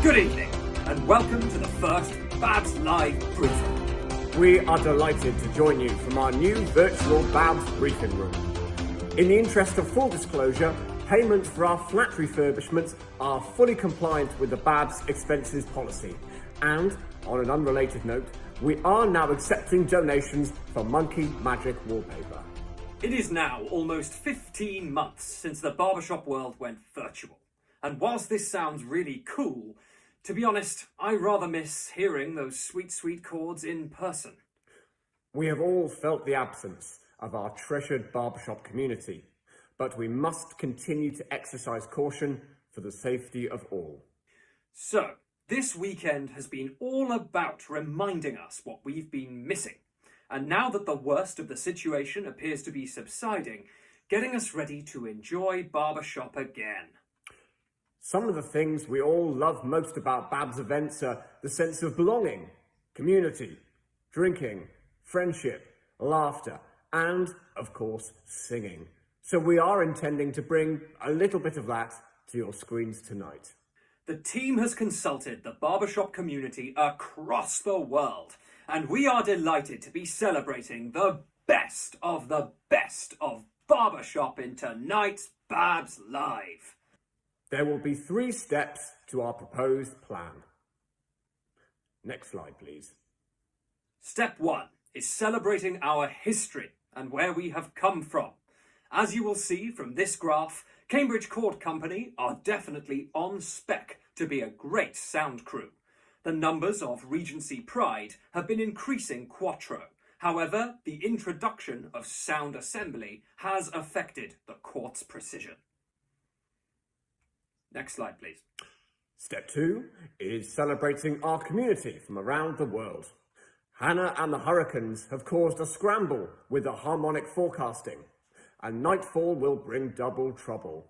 Good evening, and welcome to the first BABS Live briefing. We are delighted to join you from our new virtual BABS briefing room. In the interest of full disclosure, payments for our flat refurbishments are fully compliant with the BABS expenses policy. And, on an unrelated note, we are now accepting donations for Monkey Magic wallpaper. It is now almost 15 months since the barbershop world went virtual. And whilst this sounds really cool, to be honest, I rather miss hearing those sweet, sweet chords in person. We have all felt the absence of our treasured barbershop community, but we must continue to exercise caution for the safety of all. So, this weekend has been all about reminding us what we've been missing. And now that the worst of the situation appears to be subsiding, getting us ready to enjoy barbershop again. Some of the things we all love most about BABS events are the sense of belonging, community, drinking, friendship, laughter, and, of course, singing. So we are intending to bring a little bit of that to your screens tonight. The team has consulted the barbershop community across the world, and we are delighted to be celebrating the best of barbershop in tonight's BABS Live. There will be 3 steps to our proposed plan. Next slide, please. Step 1 is celebrating our history and where we have come from. As you will see from this graph, Cambridge Chord Company are definitely on spec to be a great sound crew. The numbers of Regency Pride have been increasing quattro. However, the introduction of sound assembly has affected the quartz precision. Next slide, please. Step 2 is celebrating our community from around the world. Hannah and the hurricanes have caused a scramble with the harmonic forecasting, and nightfall will bring double trouble.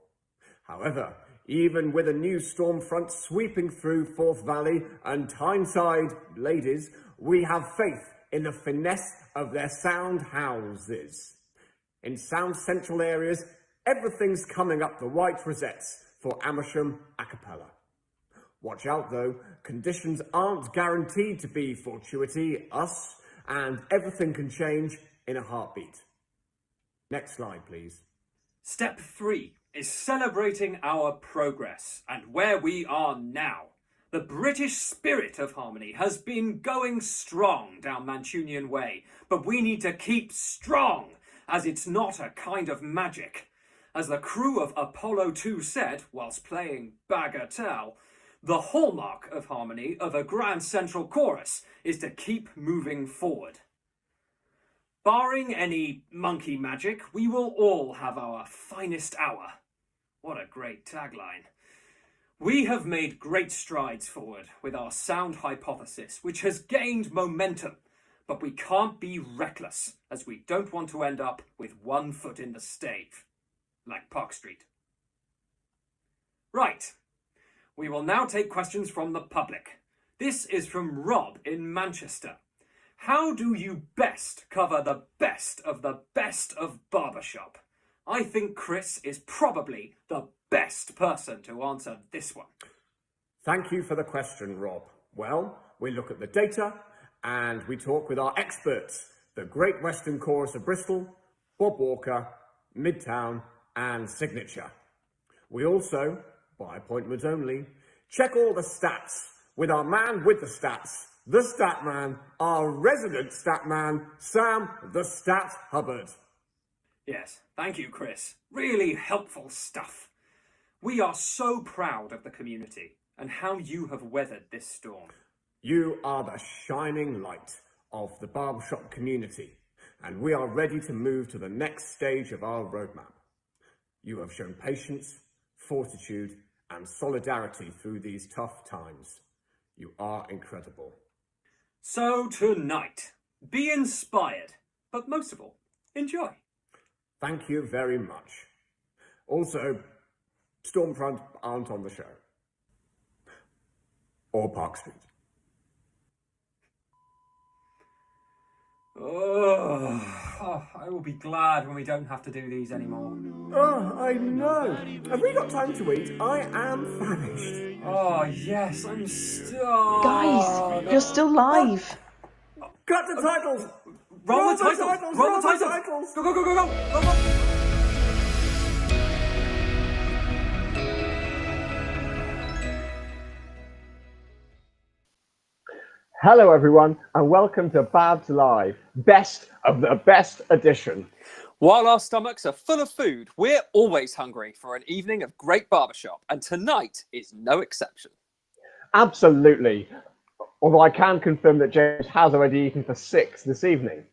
However, even with a new storm front sweeping through Forth Valley and Tyneside ladies, we have faith in the finesse of their sound houses. In sound central areas, everything's coming up the white rosettes for Amersham a cappella. Watch out though, conditions aren't guaranteed to be fortuity, and everything can change in a heartbeat. Next slide, please. Step 3 is celebrating our progress and where we are now. The British spirit of harmony has been going strong down Mancunian Way, but we need to keep strong, as it's not a kind of magic. As the crew of Apollo 2 said whilst playing Bagatelle, the hallmark of harmony of a grand central chorus is to keep moving forward. Barring any monkey magic, we will all have our finest hour. What a great tagline. We have made great strides forward with our sound hypothesis, which has gained momentum, but we can't be reckless, as we don't want to end up with one foot in the stave, like Park Street. Right. We will now take questions from the public. This is from Rob in Manchester. How do you best cover the best of barbershop? I think Chris is probably the best person to answer this one. Thank you for the question, Rob. Well, we look at the data and we talk with our experts, the Great Western Chorus of Bristol, Bob Walker, Midtown, and Signature. We also, by appointment only, check all the stats with our man with the stats, the stat man, our resident stat man, Sam the Stat Hubbard. Yes, thank you, Chris. Really helpful stuff. We are so proud of the community and how you have weathered this storm. You are the shining light of the barbershop community, and we are ready to move to the next stage of our roadmap. You have shown patience, fortitude, and solidarity through these tough times. You are incredible. So tonight, be inspired, but most of all, enjoy. Thank you very much. Also, Stormfront aren't on the show. Or Park Street. I will be glad when we don't have to do these anymore. Oh, I know. Have we got time to eat? I am famished. Oh, yes, I'm Guys, starving. you're still live. Cut the titles! Roll the titles! Roll the titles! Go, go, go, go, go! Go, go! Hello, everyone, and welcome to BABS Live, best of the best edition. While our stomachs are full of food, we're always hungry for an evening of great barbershop, and tonight is no exception. Absolutely. Although I can confirm that James has already eaten for 6 this evening.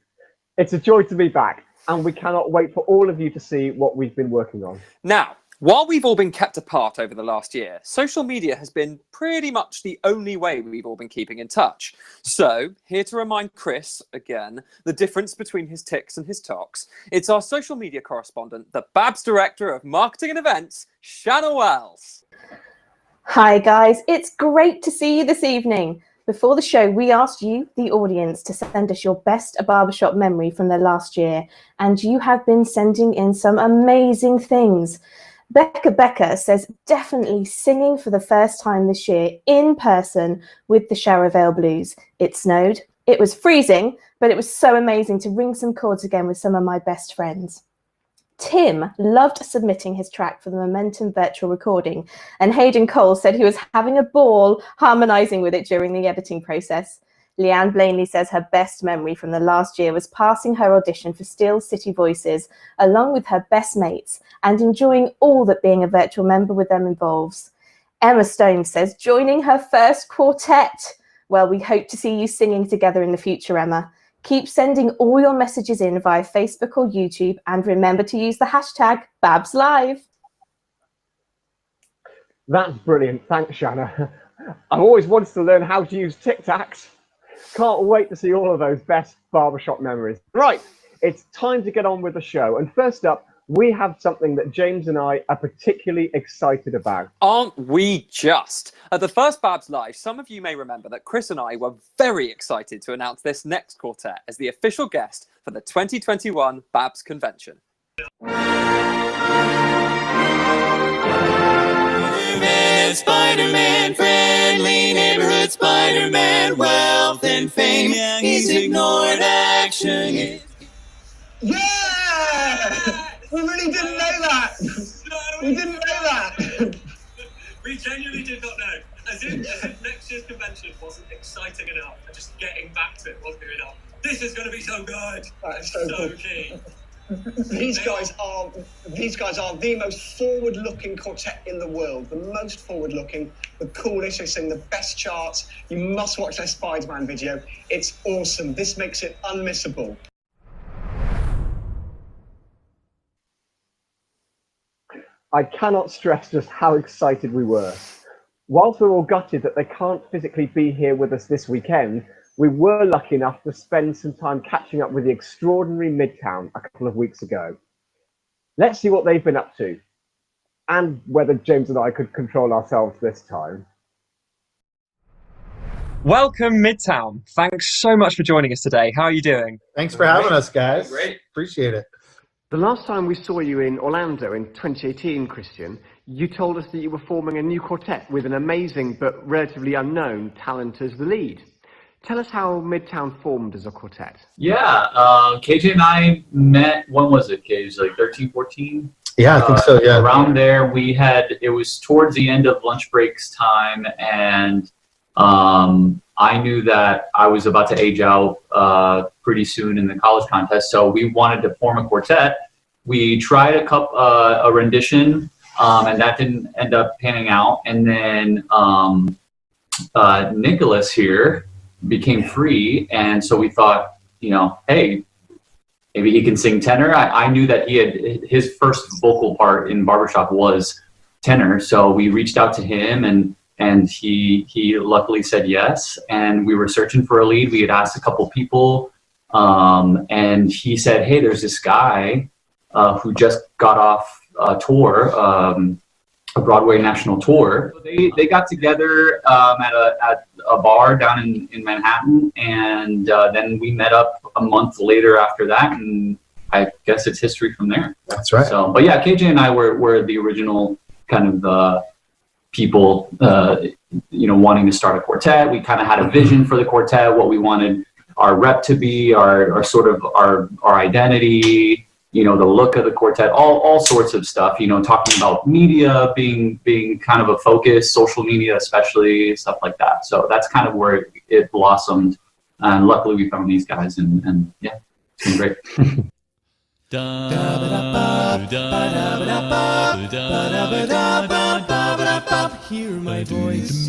It's a joy to be back, and we cannot wait for all of you to see what we've been working on. Now, while we've all been kept apart over the last year, social media has been pretty much the only way we've all been keeping in touch. So, here to remind Chris, again, the difference between his tics and his talks, it's our social media correspondent, the BABS Director of Marketing and Events, Shanna Wells. Hi guys, it's great to see you this evening. Before the show, we asked you, the audience, to send us your best barbershop memory from the last year, and you have been sending in some amazing things. Becca Becker says definitely singing for the first time this year in person with the Sharavale Blues. It snowed, it was freezing, but it was so amazing to ring some chords again with some of my best friends. Tim loved submitting his track for the Momentum virtual recording, and Hayden Cole said he was having a ball harmonising with it during the editing process. Leanne Blaney says her best memory from the last year was passing her audition for Steel City Voices along with her best mates and enjoying all that being a virtual member with them involves. Emma Stone says joining her first quartet. Well, we hope to see you singing together in the future, Emma. Keep sending all your messages in via Facebook or YouTube, and remember to use the hashtag BabsLive. That's brilliant. Thanks, Shanna. I've always wanted to learn how to use Tic Tacs. Can't wait to see all of those best barbershop memories. Right, it's time to get on with the show. And first up, we have something that James and I are particularly excited about. Aren't we just? At the first BABS Live, some of you may remember that Chris and I were very excited to announce this next quartet as the official guest for the 2021 BABS convention. Spider-Man, friendly neighborhood Spider-Man, wealth and fame, yeah, he's ignored action. Yeah! We really didn't know that! We didn't know that! We genuinely did not know. As if next year's convention wasn't exciting enough, and just getting back to it wasn't good enough. This is going to be so good. That is so cool. keen. These guys are the most forward-looking quartet in the world. The most forward-looking, the coolest. They sing the best charts. You must watch their Spider-Man video. It's awesome. This makes it unmissable. I cannot stress just how excited we were. Whilst we're all gutted that they can't physically be here with us this weekend, we were lucky enough to spend some time catching up with the extraordinary Midtown a couple of weeks ago. Let's see what they've been up to, and whether James and I could control ourselves this time. Welcome, Midtown. Thanks so much for joining us today. How are you doing? Thanks for having us, guys. Great. Appreciate it. The last time we saw you in Orlando in 2018, Christian, you told us that you were forming a new quartet with an amazing but relatively unknown talent as the lead. Tell us how Midtown formed as a quartet. Yeah, KJ and I met, when was it, KJ? Like 13, 14? Yeah, I think so, yeah. Around there, it was towards the end of lunch breaks time, and I knew that I was about to age out pretty soon in the college contest, so we wanted to form a quartet. We tried a rendition, and that didn't end up panning out. And then Nicholas here became free, and so we thought, hey, maybe he can sing tenor. I knew that his first vocal part in barbershop was tenor, so we reached out to him, and he luckily said yes. And we were searching for a lead. We had asked a couple people, and he said, hey, there's this guy who just got off a tour a Broadway national tour. They got together at a bar down in Manhattan, and then we met up a month later after that, and I guess it's history from there. That's right. So, but yeah, KJ and I were the original kind of people, wanting to start a quartet. We kind of had a vision for the quartet, what we wanted our rep to be, our sort of our identity, the look of the quartet, all sorts of stuff, talking about media being kind of a focus, social media especially, stuff like that. So that's kind of where it blossomed. And luckily we found these guys, and yeah, it's been great. Hear my voice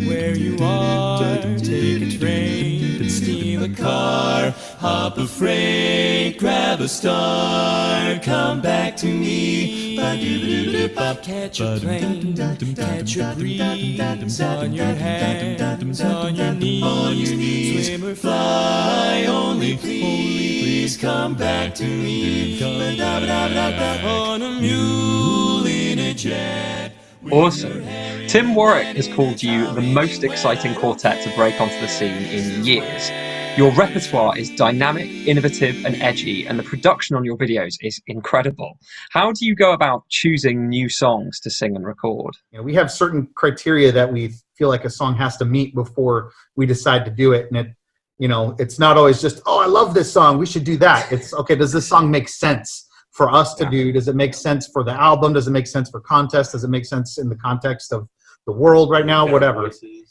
where you are. Take a train, steal a car, hop a freight, grab a star, come back to me. Catch a plane, catch a breeze on your hands, on your knees. Swim or fly, only please come back to me. On a mule, in a jet. Awesome. Tim Warwick has called you the most exciting quartet to break onto the scene in years. Your repertoire is dynamic, innovative, and edgy, and the production on your videos is incredible. How do you go about choosing new songs to sing and record? We have certain criteria that we feel like a song has to meet before we decide to do it, and it's not always just, oh, I love this song, we should do that. It's okay, does this song make sense for us to do? Does it make sense for the album? Does it make sense for contest? Does it make sense in the context of the world right now? Whatever.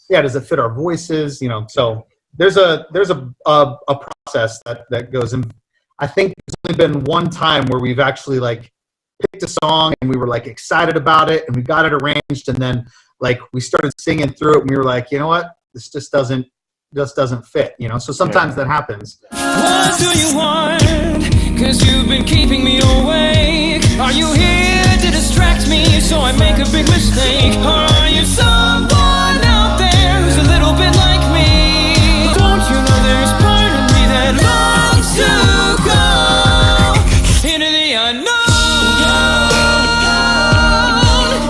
Yeah, does it fit our voices? So there's a process that goes in. I think there's only been one time where we've actually picked a song and we were excited about it and we got it arranged, and then we started singing through it and we were like, you know what, this just doesn't fit, so sometimes that happens. What do you want? 'Cause you've been keeping me awake. Are you here to distract me so I make a big mistake? Or are you someone out there who's a little bit like me? Don't you know there's part of me that longs to go into the unknown,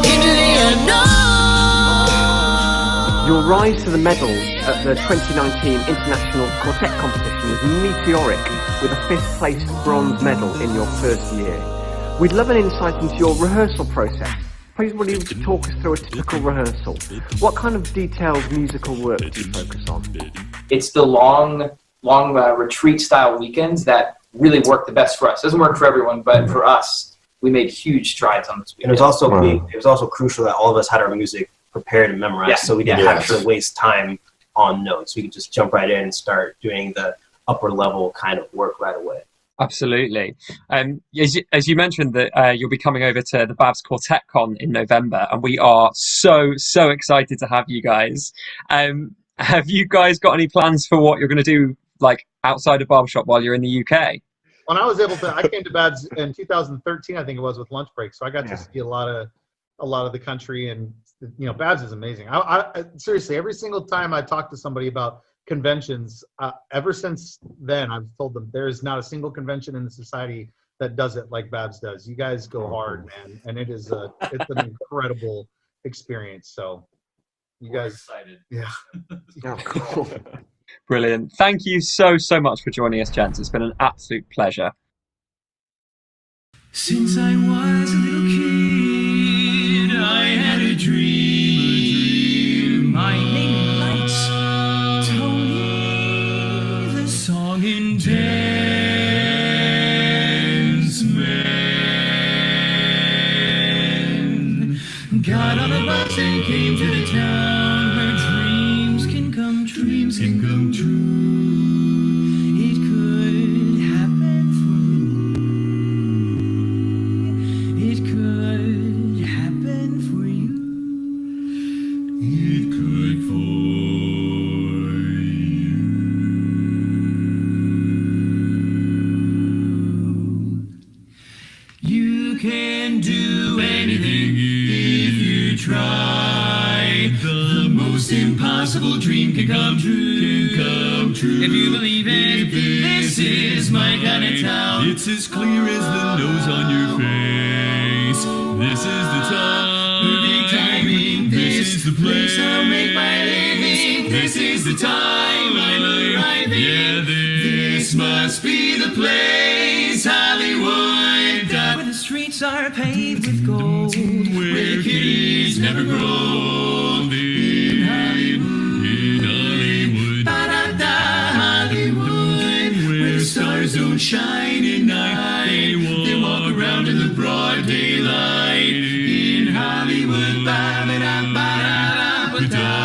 into the unknown. Your rise to the medals at the 2019 International Quartet Competition was meteoric, with a 5th place bronze medal in your first year. We'd love an insight into your rehearsal process. Please will you talk us through a typical rehearsal? What kind of detailed musical work do you focus on? It's the long retreat style weekends that really work the best for us. Doesn't work for everyone, but for us, we made huge strides on this weekend. And it was also crucial that all of us had our music prepared and memorized, so we didn't have to waste time on notes. We could just jump right in and start doing the upper level kind of work right away. Absolutely. As you mentioned that you'll be coming over to the BABS Quartet Con in November, and we are so excited to have you guys. Have you guys got any plans for what you're going to do outside of barbershop while you're in the UK? When I was able to, I came to BABS in 2013, I think it was, with lunch break, so I got to see a lot of the country, and BABS is amazing. I seriously, every single time I talk to somebody about conventions, ever since then, I've told them there is not a single convention in the society that does it like BABS does. You guys go hard, man, and it's an incredible experience. So you guys, excited. Yeah. Oh, cool. Brilliant. Thank you so much for joining us, gents. It's been an absolute pleasure. Since I was a little kid, I had a dream. My name lights, Tony, the song and dance man. Got on a bus and came to the town where dreams can come true. Dreams can come true. It could happen for me. It could happen for you. It could for you. You can do anything if you try. The most impossible dream can come true. If you believe it, this is my kind of town. It's as clear as the nose on your face. This is the time. This is the time I'm arriving. Yeah, this must be the place, Hollywood, where the streets are paved with gold, where kitties never grow old. In Hollywood, ba-da-da, Hollywood, where the stars don't shine at night. They walk around in the broad daylight. In Hollywood, ba-da-da-ba-da-da-ba-da.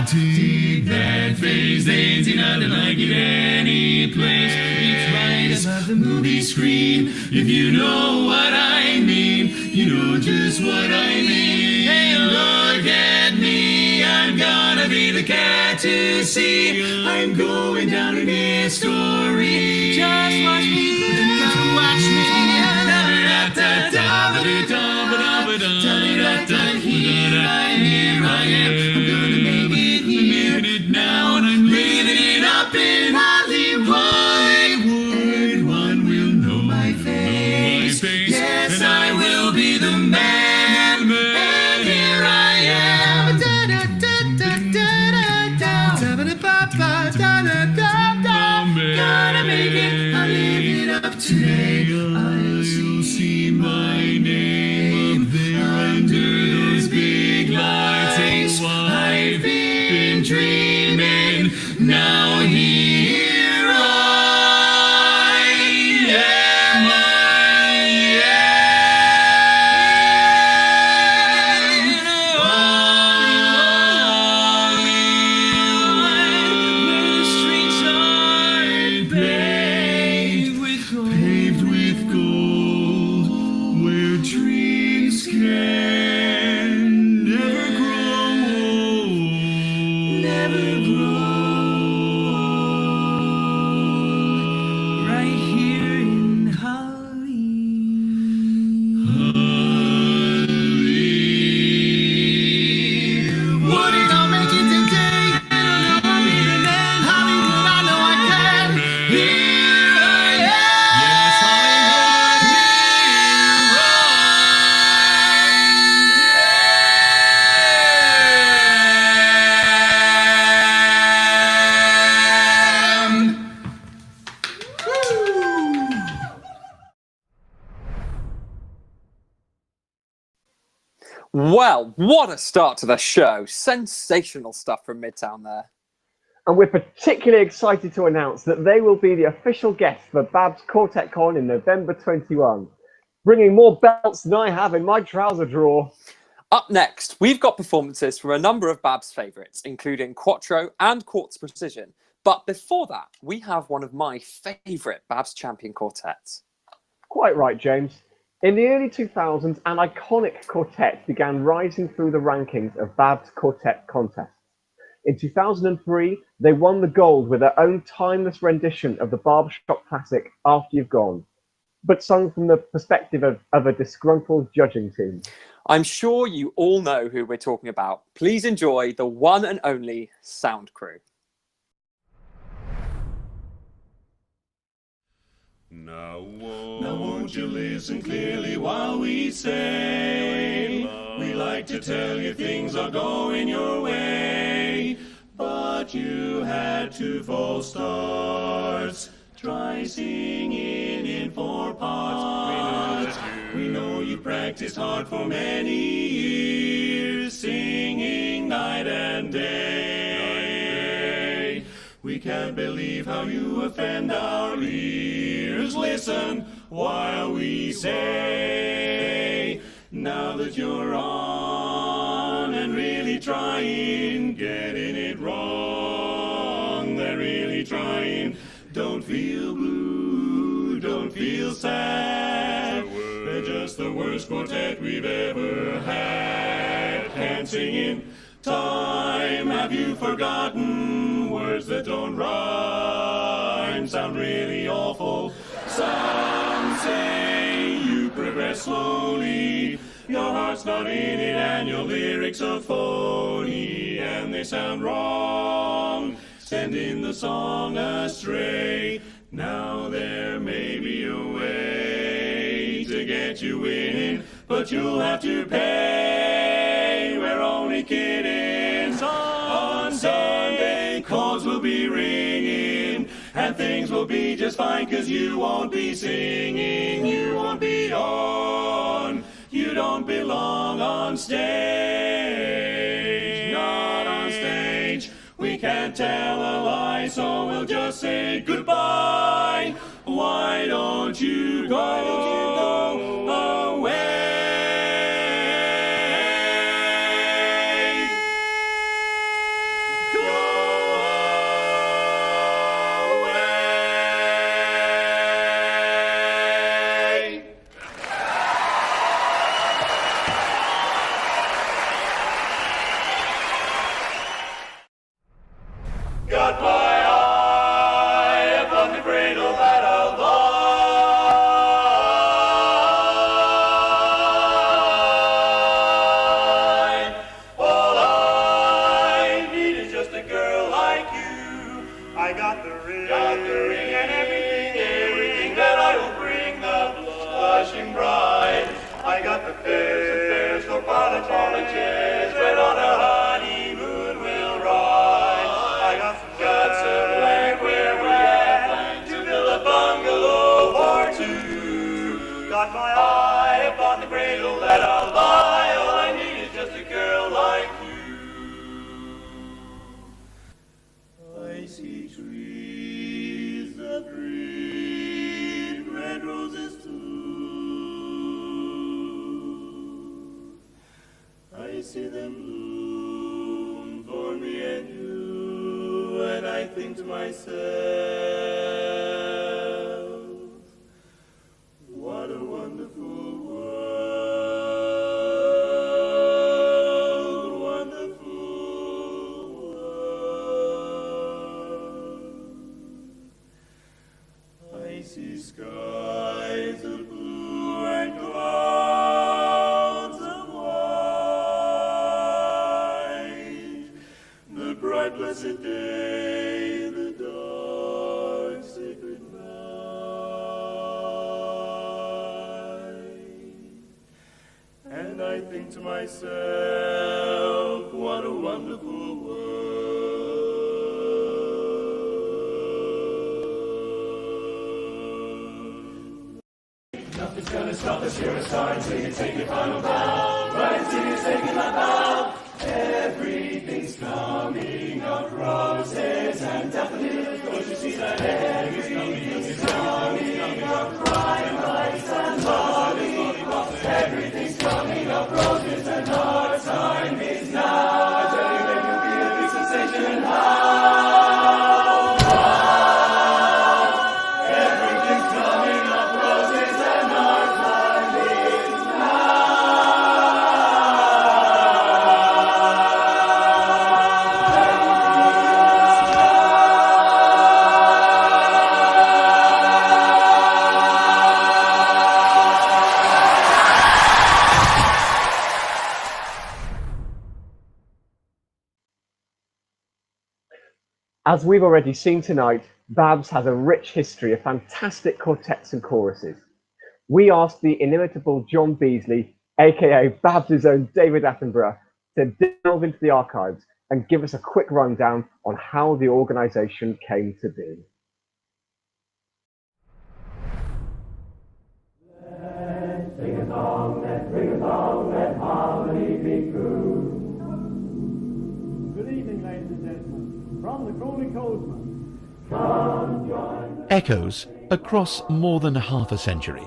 Take that face, they ain't seen nothing like it any place. It's right above the movie screen. If you know what I mean, you know just what I mean. Hey, look at me, I'm gonna be the cat to see. I'm going down in history. Just watch me, watch me. Here I am, I'm gonna make it here now, and I'm living it up in Hollywood. Everyone will know my face. Yes, I will be the man, and here I am. Gonna make it, I'll live it up today. I'll see my name up there under those big lights. I've been dreaming, now here I am. Where the streets are paved with gold, where dreams can never grow old, never grow old. Right here in Hollywood. I'll make it today. I'll be the man. Hollywood, I know I can. Here I am. Yes, Well, what a start to the show. Sensational stuff from Midtown there. And we're particularly excited to announce that they will be the official guests for BABS Quartet Con in November 21, bringing more belts than I have in my trouser drawer. Up next, we've got performances from a number of BABS favourites, including Quattro and Quartz Precision. But before that, we have one of my favourite BABS champion quartets. Quite right, James. In the early 2000s, an iconic quartet began rising through the rankings of BABS quartet contests. In 2003, they won the gold with their own timeless rendition of the barbershop classic After You've Gone, but sung from the perspective of a disgruntled judging team. I'm sure you all know who we're talking about. Please enjoy the one and only Sound Crew. Now won't you listen clearly while we say, we like to tell you things are going your way, but you had 2 false starts. Try singing in 4 parts. We know you practiced hard for many years, singing night and day. We can't believe how you offend our ears. Listen while we say, now that you're on and really trying, getting it wrong, they're really trying. Don't feel blue, don't feel sad. They're just the worst quartet we've ever had. Can't sing in time, have you forgotten? Words that don't rhyme sound really awful. Some say you progress slowly, your heart's not in it and your lyrics are phony, and they sound wrong, sending the song astray. Now there may be a way to get you winning, but you'll have to pay. We're only kidding. On Sunday things will be just fine, 'cause you won't be singing, you won't be on, you don't belong on stage, not on stage. We can't tell a lie, so we'll just say goodbye. Why don't you go away? Got my eye upon the cradle that I'll lie. All I need is just a girl like you. I got the ring and everything that I will bring the blushing bride. I got the fares for colleges, when on a honeymoon we'll ride. I got some land where we have to build a bungalow or two. Got my eye upon the cradle that I'll lie. All I need is just a girl like you. I see trees that breed red roses too. I see them bloom for me and you, and I think to myself, what a wonderful world, wonderful world. I see skies of blue and clouds of white, the bright blessed day, the dark sacred night. And I think to myself, what a wonderful world. Nothing's gonna stop us, you're a star until you take your final bow. Right until you say goodbye bow. Everything's coming up roses and daffodils. Don't you see that everything's coming up bright lights and lollipops. Everything's coming up roses and our time is now. I tell you there will be a big sensation. Everything's coming up roses and our time is now. As we've already seen tonight, BABS has a rich history of fantastic quartets and choruses. We asked the inimitable John Beasley, aka BABS' own David Attenborough, to delve into the archives and give us a quick rundown on how the organisation came to be. Let's sing a song, let harmony be true. Good evening, ladies and gentlemen, from the Crawley Coldsman. Echoes across more than half a century.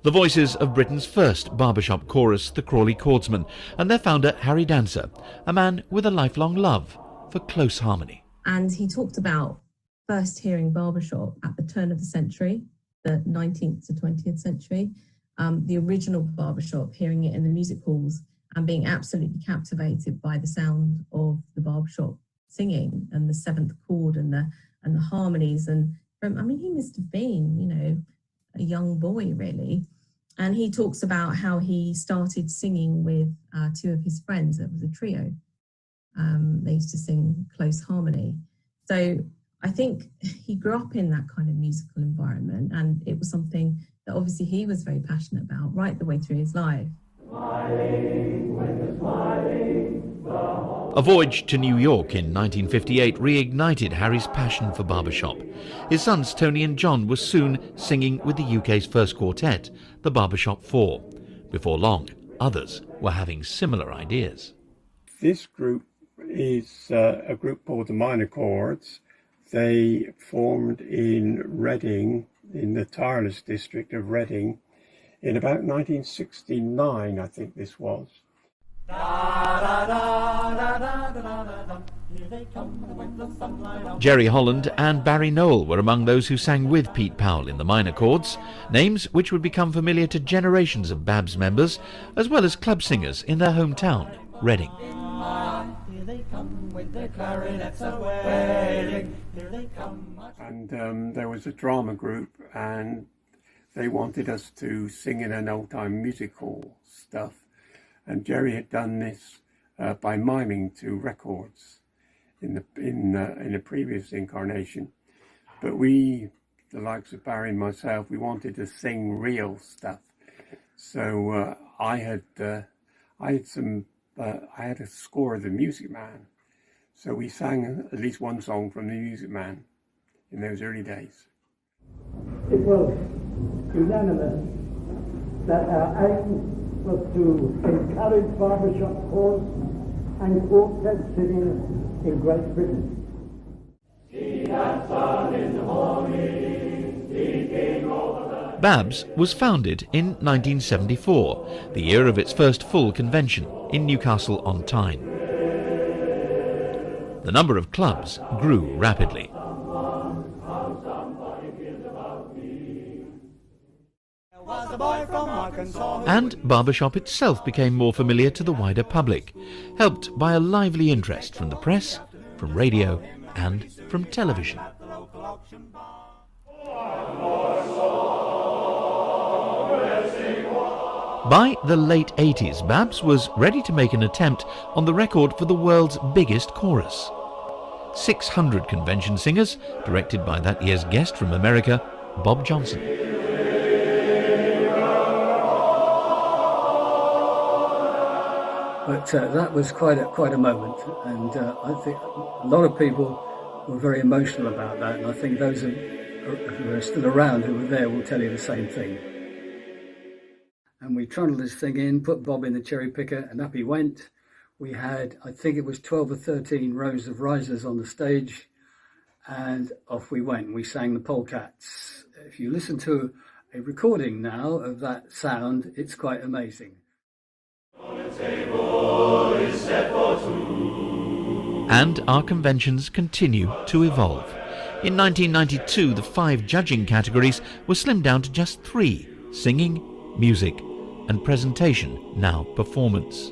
The voices of Britain's first barbershop chorus, the Crawley Chordsmen, and their founder, Harry Dancer, a man with a lifelong love for close harmony. And he talked about first hearing barbershop at the turn of the century, the 19th to 20th century, the original barbershop, hearing it in the music halls and being absolutely captivated by the sound of the barbershop singing and the seventh chord and the harmonies. And from, I mean, he must have been, you know, a young boy really. And he talks about how he started singing with two of his friends. It was a trio. They used to sing close harmony. So I think he grew up in that kind of musical environment, and it was something that obviously he was very passionate about right the way through his life. Smiling, when you're smiling, the A voyage to New York in 1958 reignited Harry's passion for barbershop. His sons Tony and John were soon singing with the UK's first quartet, the Barbershop Four. Before long, others were having similar ideas. This group is a group called the Minor Chords. They formed in Reading, in the Tireless district of Reading, in about 1969, I think this was. Jerry Holland and Barry Noel were among those who sang with Pete Powell in the Minor Chords, names which would become familiar to generations of BABS members, as well as club singers in their hometown, Reading. And there was a drama group, and they wanted us to sing in an old-time music hall stuff. And Jerry had done this by miming to records in a previous incarnation. But we, the likes of Barry and myself, we wanted to sing real stuff. So I had a score of The Music Man. So we sang at least one song from The Music Man in those early days. It was unanimous that our aim was to encourage barbershop chorus and quartet singing in Great Britain. BABS was founded in 1974, the year of its first full convention in Newcastle-on-Tyne. The number of clubs grew rapidly. And barbershop itself became more familiar to the wider public, helped by a lively interest from the press, from radio and from television. By the late 80s, BABS was ready to make an attempt on the record for the world's biggest chorus. 600 convention singers, directed by that year's guest from America, Bob Johnson. But that was quite a moment, and I think a lot of people were very emotional about that, and I think those who are still around who were there will tell you the same thing. And we trundled this thing in, put Bob in the cherry picker, and up he went. We had, I think it was 12 or 13 rows of risers on the stage, and off we went. We sang the Polecats. If you listen to a recording now of that sound, it's quite amazing. And our conventions continue to evolve. In 1992, the 5 judging categories were slimmed down to just 3: singing, music, and presentation, now performance.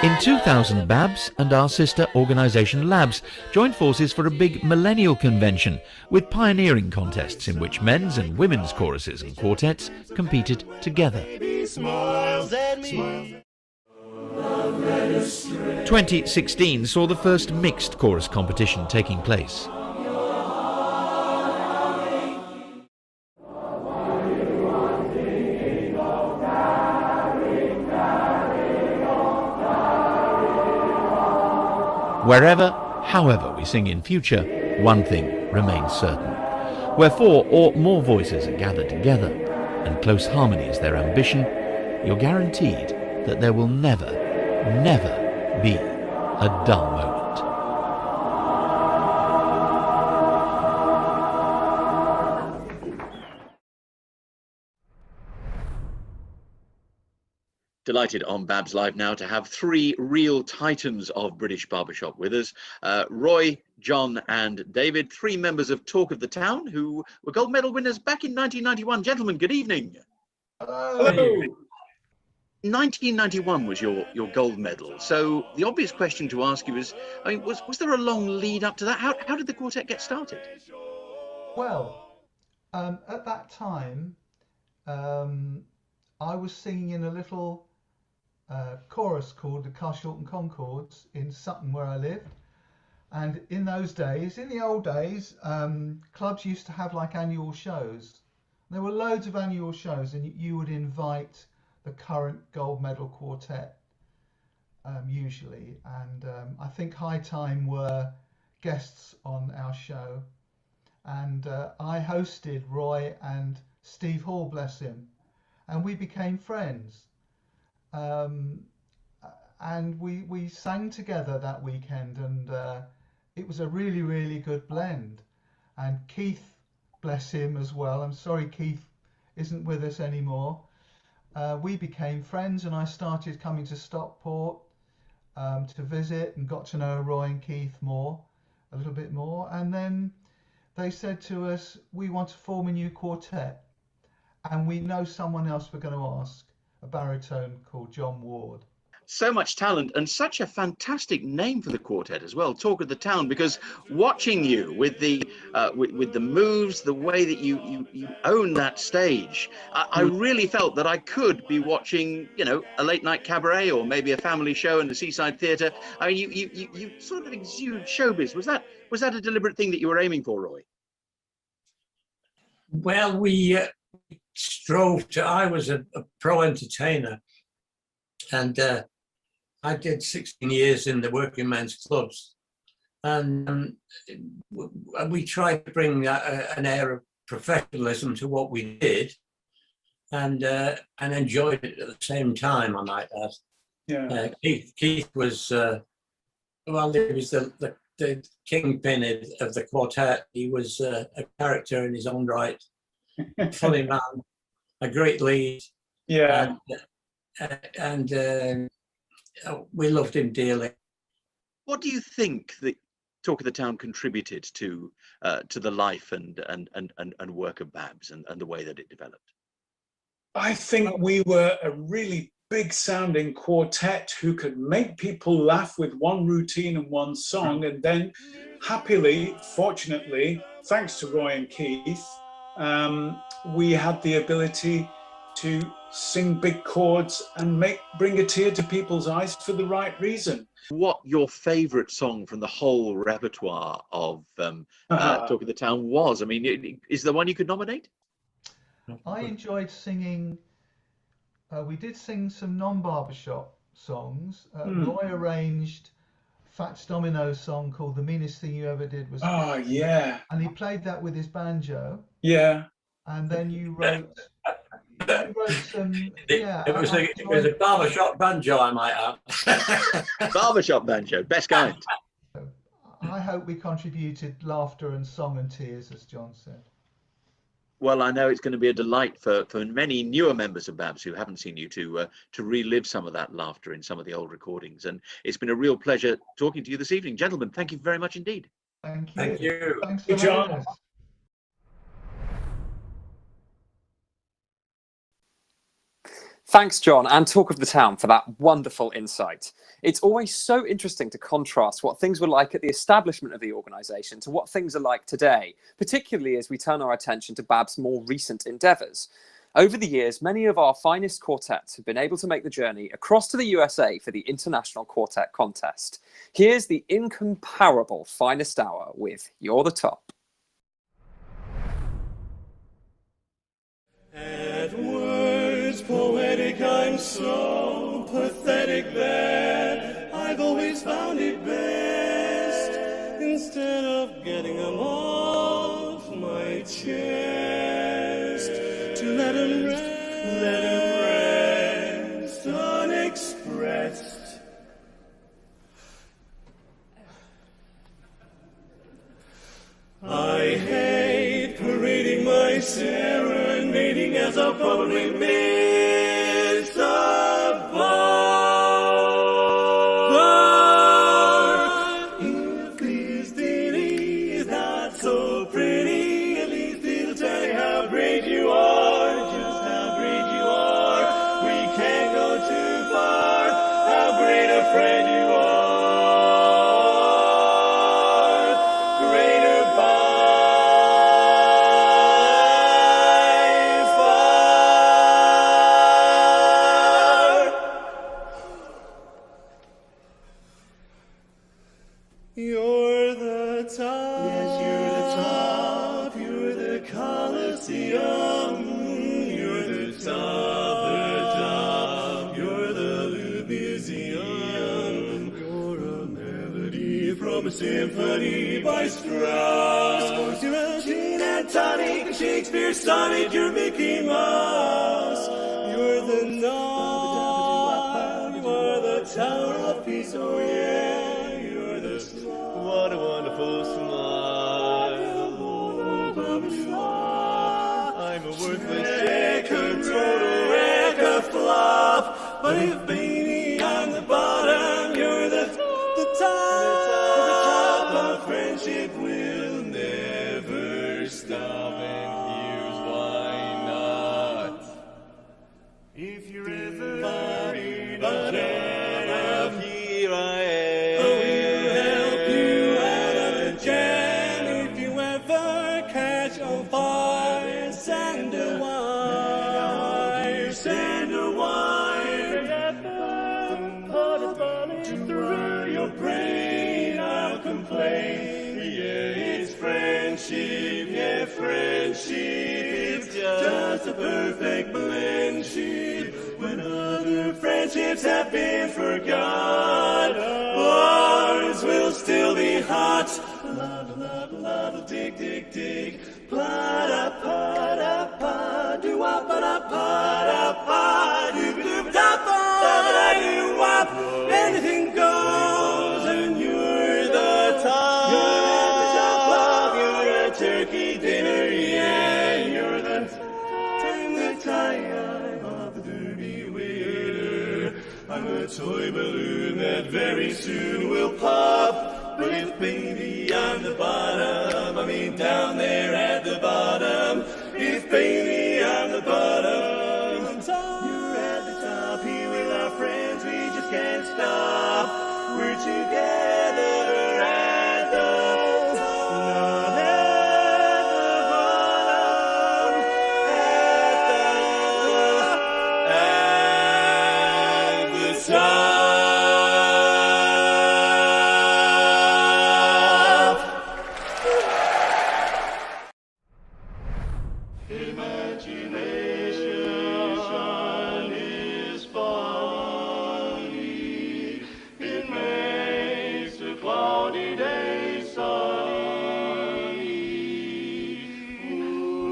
In 2000, BABS and our sister organisation LABS joined forces for a big millennial convention with pioneering contests in which men's and women's choruses and quartets competed together. 2016 saw the first mixed chorus competition taking place. Wherever, however we sing in future, one thing remains certain. Where 4 or more voices are gathered together, and close harmony is their ambition, you're guaranteed that there will never, never be a dull moment. Delighted on BABS Live now to have 3 real titans of British barbershop with us. Roy, John and David, 3 members of Talk of the Town who were gold medal winners back in 1991. Gentlemen, good evening. Hello. 1991 was your gold medal. So the obvious question to ask you is, I mean, was there a long lead up to that? How did the quartet get started? Well, at that time, I was singing in a little chorus called the Carshalton Concords in Sutton, where I lived. And in those days, in the old days, clubs used to have like annual shows. There were loads of annual shows, and you would invite the current gold medal quartet usually, and I think High Time were guests on our show, and I hosted Roy and Steve Hall, bless him, and we became friends. And we sang together that weekend, and it was a really, really good blend. And Keith, bless him as well, I'm sorry Keith isn't with us anymore. We became friends, and I started coming to Stockport to visit and got to know Roy and Keith a little bit more. And then they said to us, we want to form a new quartet, and we know someone else we're going to ask, a baritone called John Ward. So much talent and such a fantastic name for the quartet as well, Talk of the Town, because watching you with the moves, the way that you own that stage, I really felt that I could be watching, you know, a late night cabaret or maybe a family show in the Seaside Theatre. I mean, you sort of exude showbiz. Was that a deliberate thing that you were aiming for, Roy? Well, we strove to. I was a pro entertainer, and I did 16 years in the working men's clubs, and we tried to bring an air of professionalism to what we did, and enjoyed it at the same time, I might add. Yeah. Keith was well, he was the kingpin of the quartet. He was a character in his own right, funny man, a great lead. Yeah. And we loved him dearly. What do you think that Talk of the Town contributed to the life and work of BABS and the way that it developed? I think we were a really big sounding quartet who could make people laugh with one routine and one song, and then happily, fortunately, thanks to Roy and Keith, we had the ability to sing big chords and bring a tear to people's eyes for the right reason. What your favourite song from the whole repertoire of Talk of the Town was? I mean, is there one you could nominate? I enjoyed singing. We did sing some non-barbershop songs. Roy arranged Fats Domino's song called "The Meanest Thing You Ever Did Was." Oh yeah. And he played that with his banjo. Yeah. And then you wrote. Some, it was a barbershop banjo, I might add. Barbershop banjo, best kind. I hope we contributed laughter and song and tears, as John said. Well, I know it's going to be a delight for many newer members of BABS who haven't seen you to relive some of that laughter in some of the old recordings. And it's been a real pleasure talking to you this evening. Gentlemen, thank you very much indeed. Thank you. Thank you. Thanks for having us. Thanks, John, and Talk of the Town for that wonderful insight. It's always so interesting to contrast what things were like at the establishment of the organisation to what things are like today, particularly as we turn our attention to BABS' more recent endeavours. Over the years, many of our finest quartets have been able to make the journey across to the USA for the International Quartet Contest. Here's the incomparable Finest Hour with You're the Top. At words poetic, I'm so pathetic that I've always found it best, instead of getting them off my chest, to let them rest unexpressed. I hate parading my serenading, as I'll probably miss the bar. If this ditty is not so pretty, at least it'll tell you how great you are, just how great you are. We can't go too far, how great a friend you are. Greater by far. Symphony by Strauss. You're a gin and tonic, Shakespeare sonnet, you're Mickey Mouse. You're the Nile, you are the Tower of Peace, oh yeah, you're the star. What a wonderful smile. I'm a worthless wreck, a total wreck, a flop. But if baby on the bottom, you're the top of friendship will never stop. And here's why not. If you're ever in a jam, here I am. Oh, we'll help you out of the jam. If you ever catch on fire, send a wire, send a wire. Put a bullet through your brain, I'll complain. Yeah, it's friendship, yeah, friendship. It's just a perfect blendship. When other friendships have been forgot, ours will still be hot. Love, love, love, dig, dig, dig. Pa-da-pa-da-pa, do-wop-pa-da-pa-da-pa, do-do-da-pa-da-do-wop. Anything goes, and you're the top. You're a turkey dinner, yeah. You're the time of the derby winner. I'm a toy balloon that very soon will pop. But if baby on the bottom, I mean down there at the bottom. If baby on the bottom, you're at the top. Here we are friends, we just can't stop. We're together at the top. Not at the bottom, at the top. Imagination is funny. It makes a cloudy day sunny.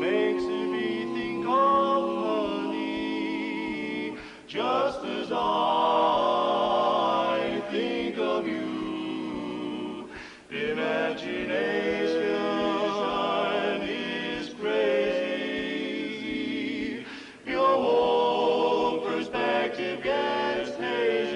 Makes everything come honey. Just as I think of you. Imagination is crazy. Your whole perspective gets hazy.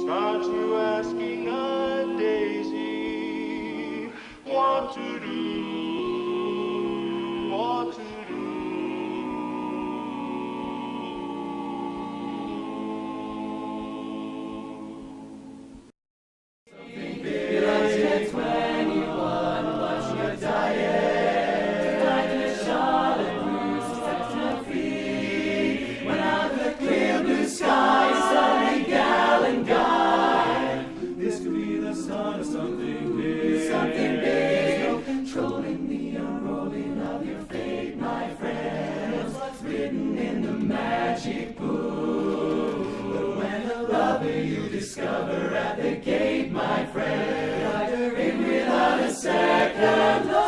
Start you asking a daisy what to do, what to do. You're at 21, watching your diet. Like a Charlotte Russe, set her free. When out of the clear blue sky, suddenly gal and guy. This could be the start of something big. Something big. There's no controlling the unrolling of your fate, my friend. What's written in the magic book? But when the lover you discover at the gate, my friend, you're in without a second look.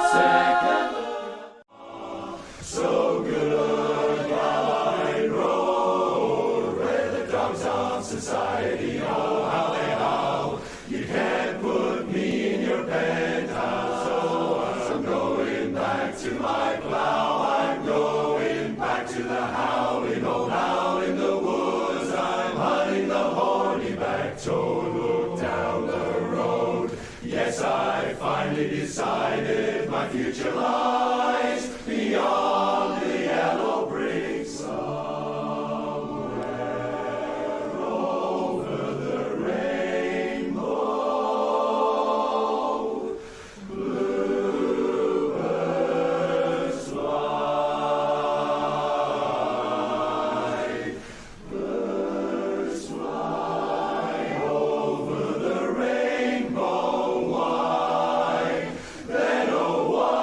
So goodbye road, where the dogs of society oh how they howl. You can't put me in your penthouse, so I'm going back to my plow. I'm going back to the howling old howl in the woods. I'm hunting the horny back toad. Look down the road. Yes, I finally decided my future lies beyond the yellow brick somewhere over the rainbow. Bluebirds fly, birds fly over the rainbow. Why? Then oh why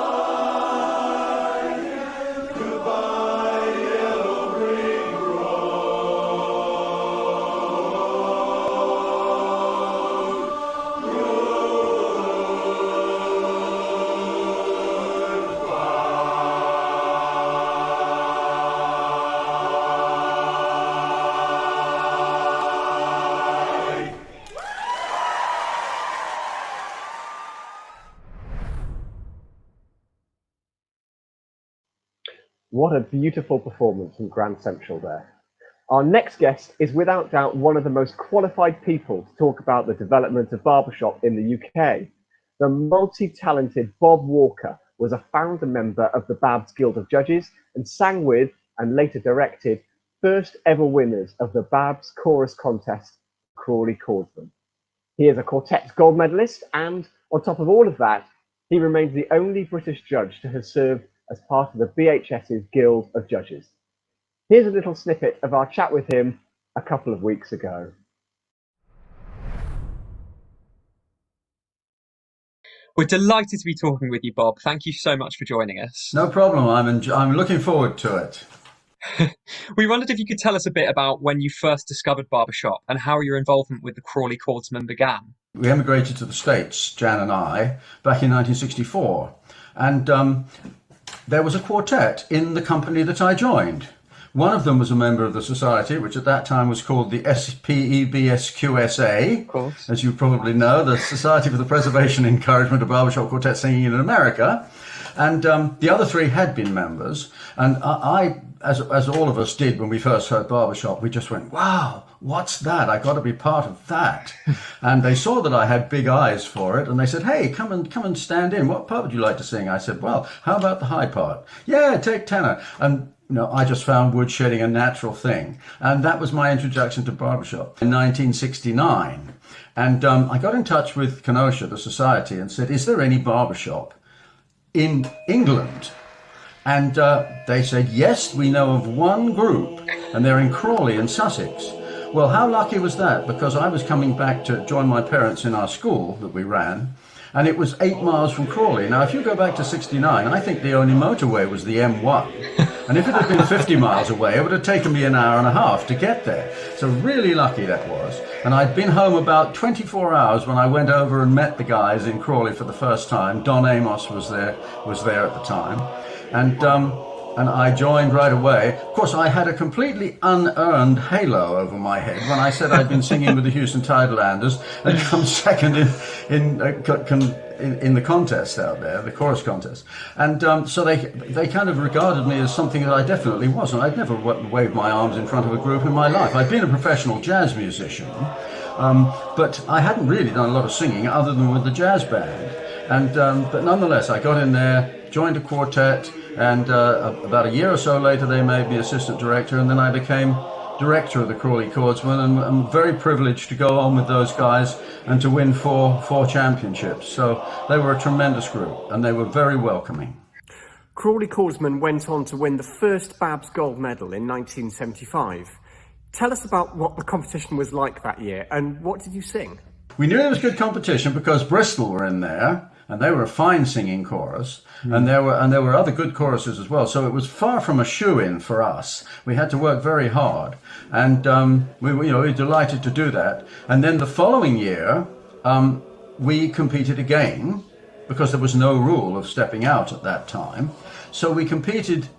What a beautiful performance from Grand Central there. Our next guest is without doubt one of the most qualified people to talk about the development of barbershop in the UK. The multi-talented Bob Walker was a founder member of the BABS Guild of Judges and sang with and later directed first ever winners of the BABS Chorus Contest, Crawley Chordsmen. He is a Quartet gold medalist, and on top of all of that, he remains the only British judge to have served as part of the BHS's Guild of Judges. Here's a little snippet of our chat with him a couple of weeks ago. We're delighted to be talking with you, Bob. Thank you so much for joining us. No problem. I'm looking forward to it. We wondered if you could tell us a bit about when you first discovered barbershop and how your involvement with the Crawley Chordsmen began. We emigrated to the States, Jan and I, back in 1964. And there was a quartet in the company that I joined. One of them was a member of the society, which at that time was called the SPEBSQSA, of course, as you probably know, the Society for the Preservation and Encouragement of Barbershop Quartet Singing in America. And the other three had been members. And I, as all of us did when we first heard barbershop, we just went, wow, what's that? I got to be part of that. And they saw that I had big eyes for it, and they said, hey, come and stand in. What part would you like to sing? I said, well, how about the high part? Yeah, take tenor. And I just found woodshedding a natural thing. And that was my introduction to barbershop in 1969. And I got in touch with Kenosha, the society, and said, is there any barbershop in England? And they said, yes, we know of one group, and they're in Crawley in Sussex. Well, how lucky was that? Because I was coming back to join my parents in our school that we ran, and it was 8 miles from Crawley. Now, if you go back to 69, I think the only motorway was the M1. And if it had been 50 miles away, it would have taken me an hour and a half to get there. So really lucky that was. And I'd been home about 24 hours when I went over and met the guys in Crawley for the first time. Don Amos was there at the time. And I joined right away. Of course, I had a completely unearned halo over my head when I said I'd been singing with the Houston Tidelanders and come second in the contest out there, the chorus contest. And so they kind of regarded me as something that I definitely wasn't. I'd never waved my arms in front of a group in my life. I'd been a professional jazz musician, but I hadn't really done a lot of singing other than with the jazz band. And but nonetheless, I got in there, joined a quartet, and about a year or so later they made me assistant director, and then I became director of the Crawley Chordsmen, and I'm very privileged to go on with those guys and to win four championships. So they were a tremendous group, and they were very welcoming. Crawley Chordsmen went on to win the first BABS gold medal in 1975. Tell us about what the competition was like that year, and what did you sing? We knew there was good competition because Bristol were in there, and they were a fine singing chorus, and there were other good choruses as well. So it was far from a shoe-in for us. We had to work very hard, and we were delighted to do that. And then the following year, we competed again because there was no rule of stepping out at that time. So we competed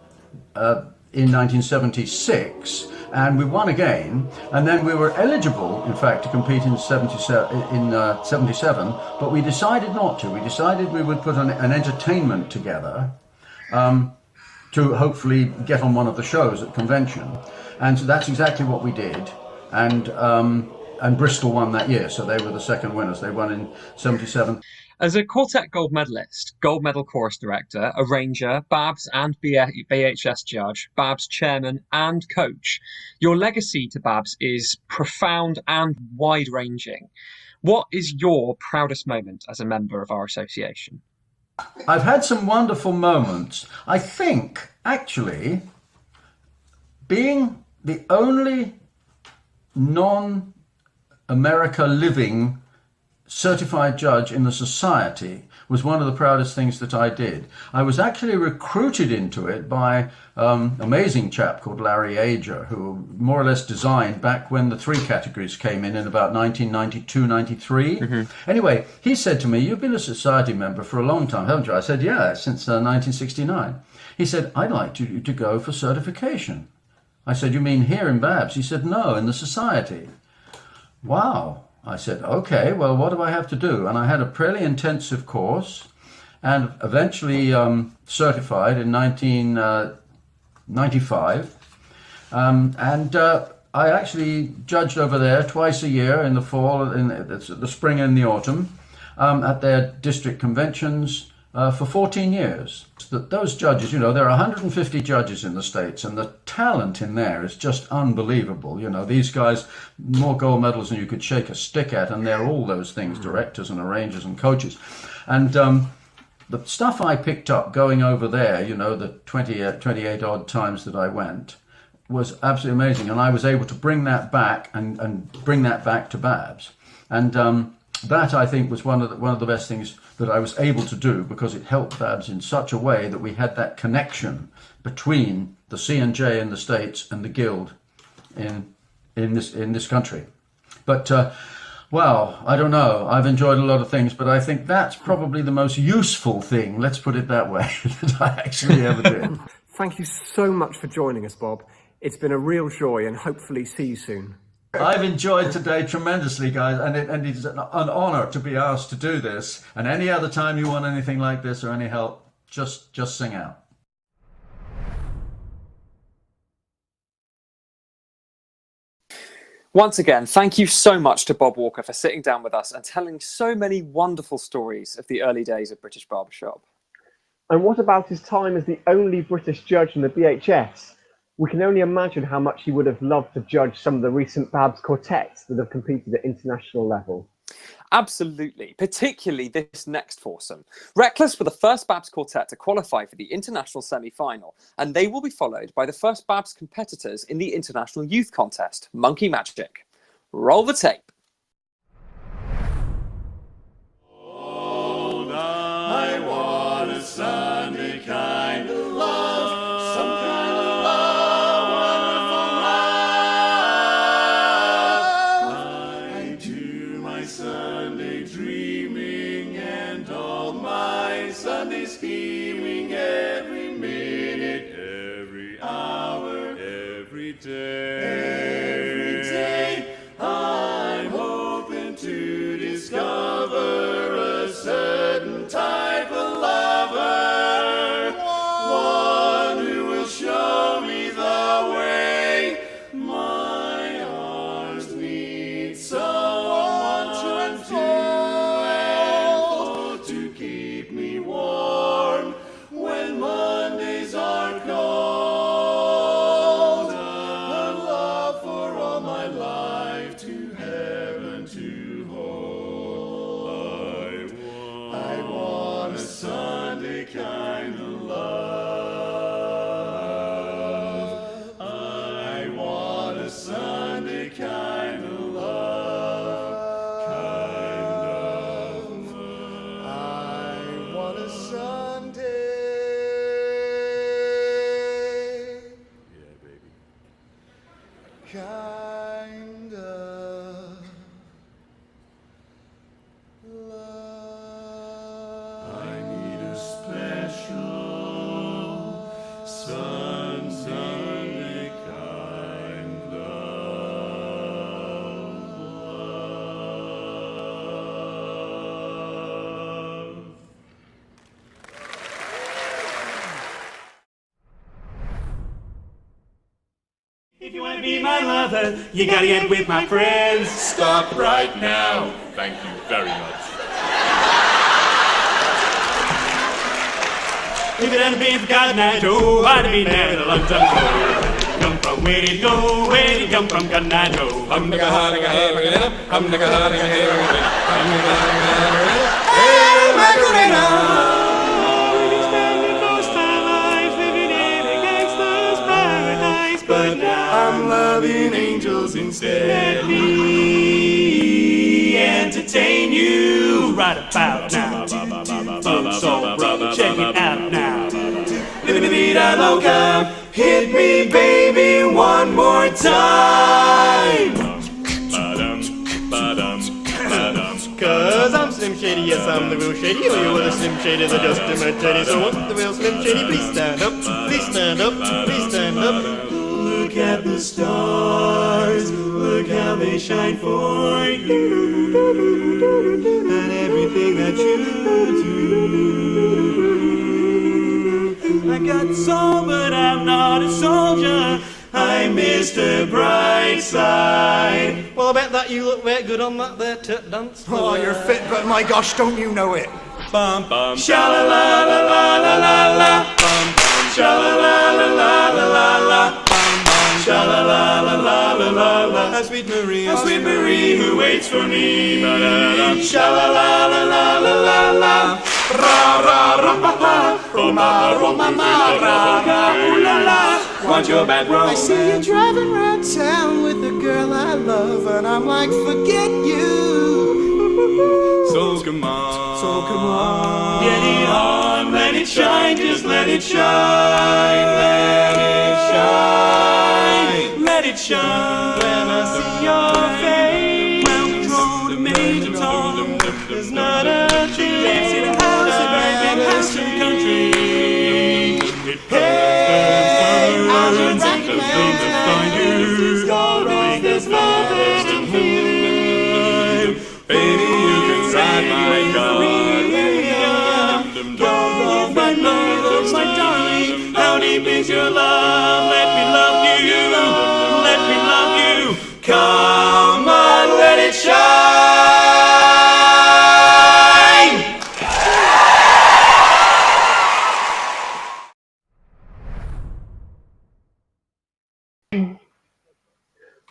in 1976. And we won again, and then we were eligible, in fact, to compete in 77, but we decided not to. We decided we would put an entertainment together to hopefully get on one of the shows at convention. And so that's exactly what we did. And Bristol won that year, so they were the second winners. They won in 77. As a Quartet gold medalist, gold medal chorus director, arranger, BABS and BHS judge, BABS chairman and coach, your legacy to BABS is profound and wide-ranging. What is your proudest moment as a member of our association? I've had some wonderful moments. I think, actually, being the only non-America living certified judge in the society was one of the proudest things that I did. I was actually recruited into it by an amazing chap called Larry Ager, who more or less designed back when the 3 categories came in about 1992, 93. Mm-hmm. Anyway, he said to me, you've been a society member for a long time, haven't you? I said, yeah, since 1969. He said, I'd like you to go for certification. I said, you mean here in BABS? He said, no, in the society. Wow. I said, okay, well, what do I have to do? And I had a fairly intensive course and eventually certified in 19 95. And I actually judged over there twice a year in the fall, in the spring and the autumn, at their district conventions for 14 years. Those judges, you know, there are 150 judges in the States, and the talent in there is just unbelievable. You know, these guys, more gold medals than you could shake a stick at, and they're all those things, directors and arrangers and coaches. And the stuff I picked up going over there, you know, the 28 odd times that I went, was absolutely amazing. And I was able to bring that back and bring that back to BABS. And that, I think, was one of the best things that I was able to do, because it helped BABS in such a way that we had that connection between the C&J in the States and the Guild in this country. But well, I don't know. I've enjoyed a lot of things, but I think that's probably the most useful thing, let's put it that way, that I actually ever did. Thank you so much for joining us, Bob. It's been a real joy, and hopefully see you soon. I've enjoyed today tremendously, guys, and it's an honour to be asked to do this. And any other time you want anything like this or any help, just sing out. Once again, thank you so much to Bob Walker for sitting down with us and telling so many wonderful stories of the early days of British barbershop. And what about his time as the only British judge in the BHS? We can only imagine how much he would have loved to judge some of the recent BABS quartets that have competed at international level. Absolutely, particularly this next foursome. Reckless were the first BABS quartet to qualify for the international semi-final, and they will be followed by the first BABS competitors in the international youth contest, Monkey Magic. Roll the tape. I want a Sunday kind of love, some kind of love, wonderful love. I do my Sunday dreaming and all my Sunday scheming, every minute, every hour, every day. I'm hoping to discover a certain type of lover, one who will show me the way. My arms need someone to unfold, to keep me warm when Mondays are cold. A love for all my life, to heaven to hold. I want a Sunday kind of love. I want a Sunday kind of love. I want a Sunday. Yeah, baby. Kind of love. I need a special Sunday kind of love. If you want to be my lover, you gotta get with my friends. Stop right now. Thank you very much. If it hadn't been for Cotton Eye Joe, I'd have been there a long time ago. Come from where did he go? Where did he come from, Cotton Eye Joe? I'm nigga hot, nigga hair, I'm nigga hot, nigga hair, I'm nigga hot, nigga hair. Hey, Macarena! We spent most of our lives living in a gangster's paradise, but now I'm loving angels instead. let me entertain you right about now. Boom, soul, brother, check it out now. Vida loca, hit me, baby, one more time. Cause I'm Slim Shady, yes, I'm the real Shady. Oh, you were the Slim Shady, the just imitated. So what's the real Slim Shady? Please stand up, please stand up, please stand up. Look at the stars, look how they shine for you, and everything that you do. I got soul, but I'm not a soldier. I'm Mr. Brightside. Well, I bet that you look very good on that there dance. Oh, you're fit, but my gosh, don't you know it? Bum bum. Sha la la la la la la la. Bum bum. Sha la la la la la la la. Bum bum. Sha la la la la la la la. A sweet Marie who waits for me. Sha la la la la la la la. Ra ra ra pa pa. Roma Roma ma ra ra ooh la la. Want your bad romance? I see you driving around town with the girl I love, and I'm like, forget you. So come on, get it on, let it shine, just let it shine, let it shine, let it shine. When I see your face, round the road, major tone, there's not a thing. Dance in a house, a very big house in the country. Hey, I'll be right back. There's golden, there's love, there's to feel. Baby, you can ride my car. Don't my love, my darling. How deep is your love? Let me love you. Let me love you. Come on, let it shine.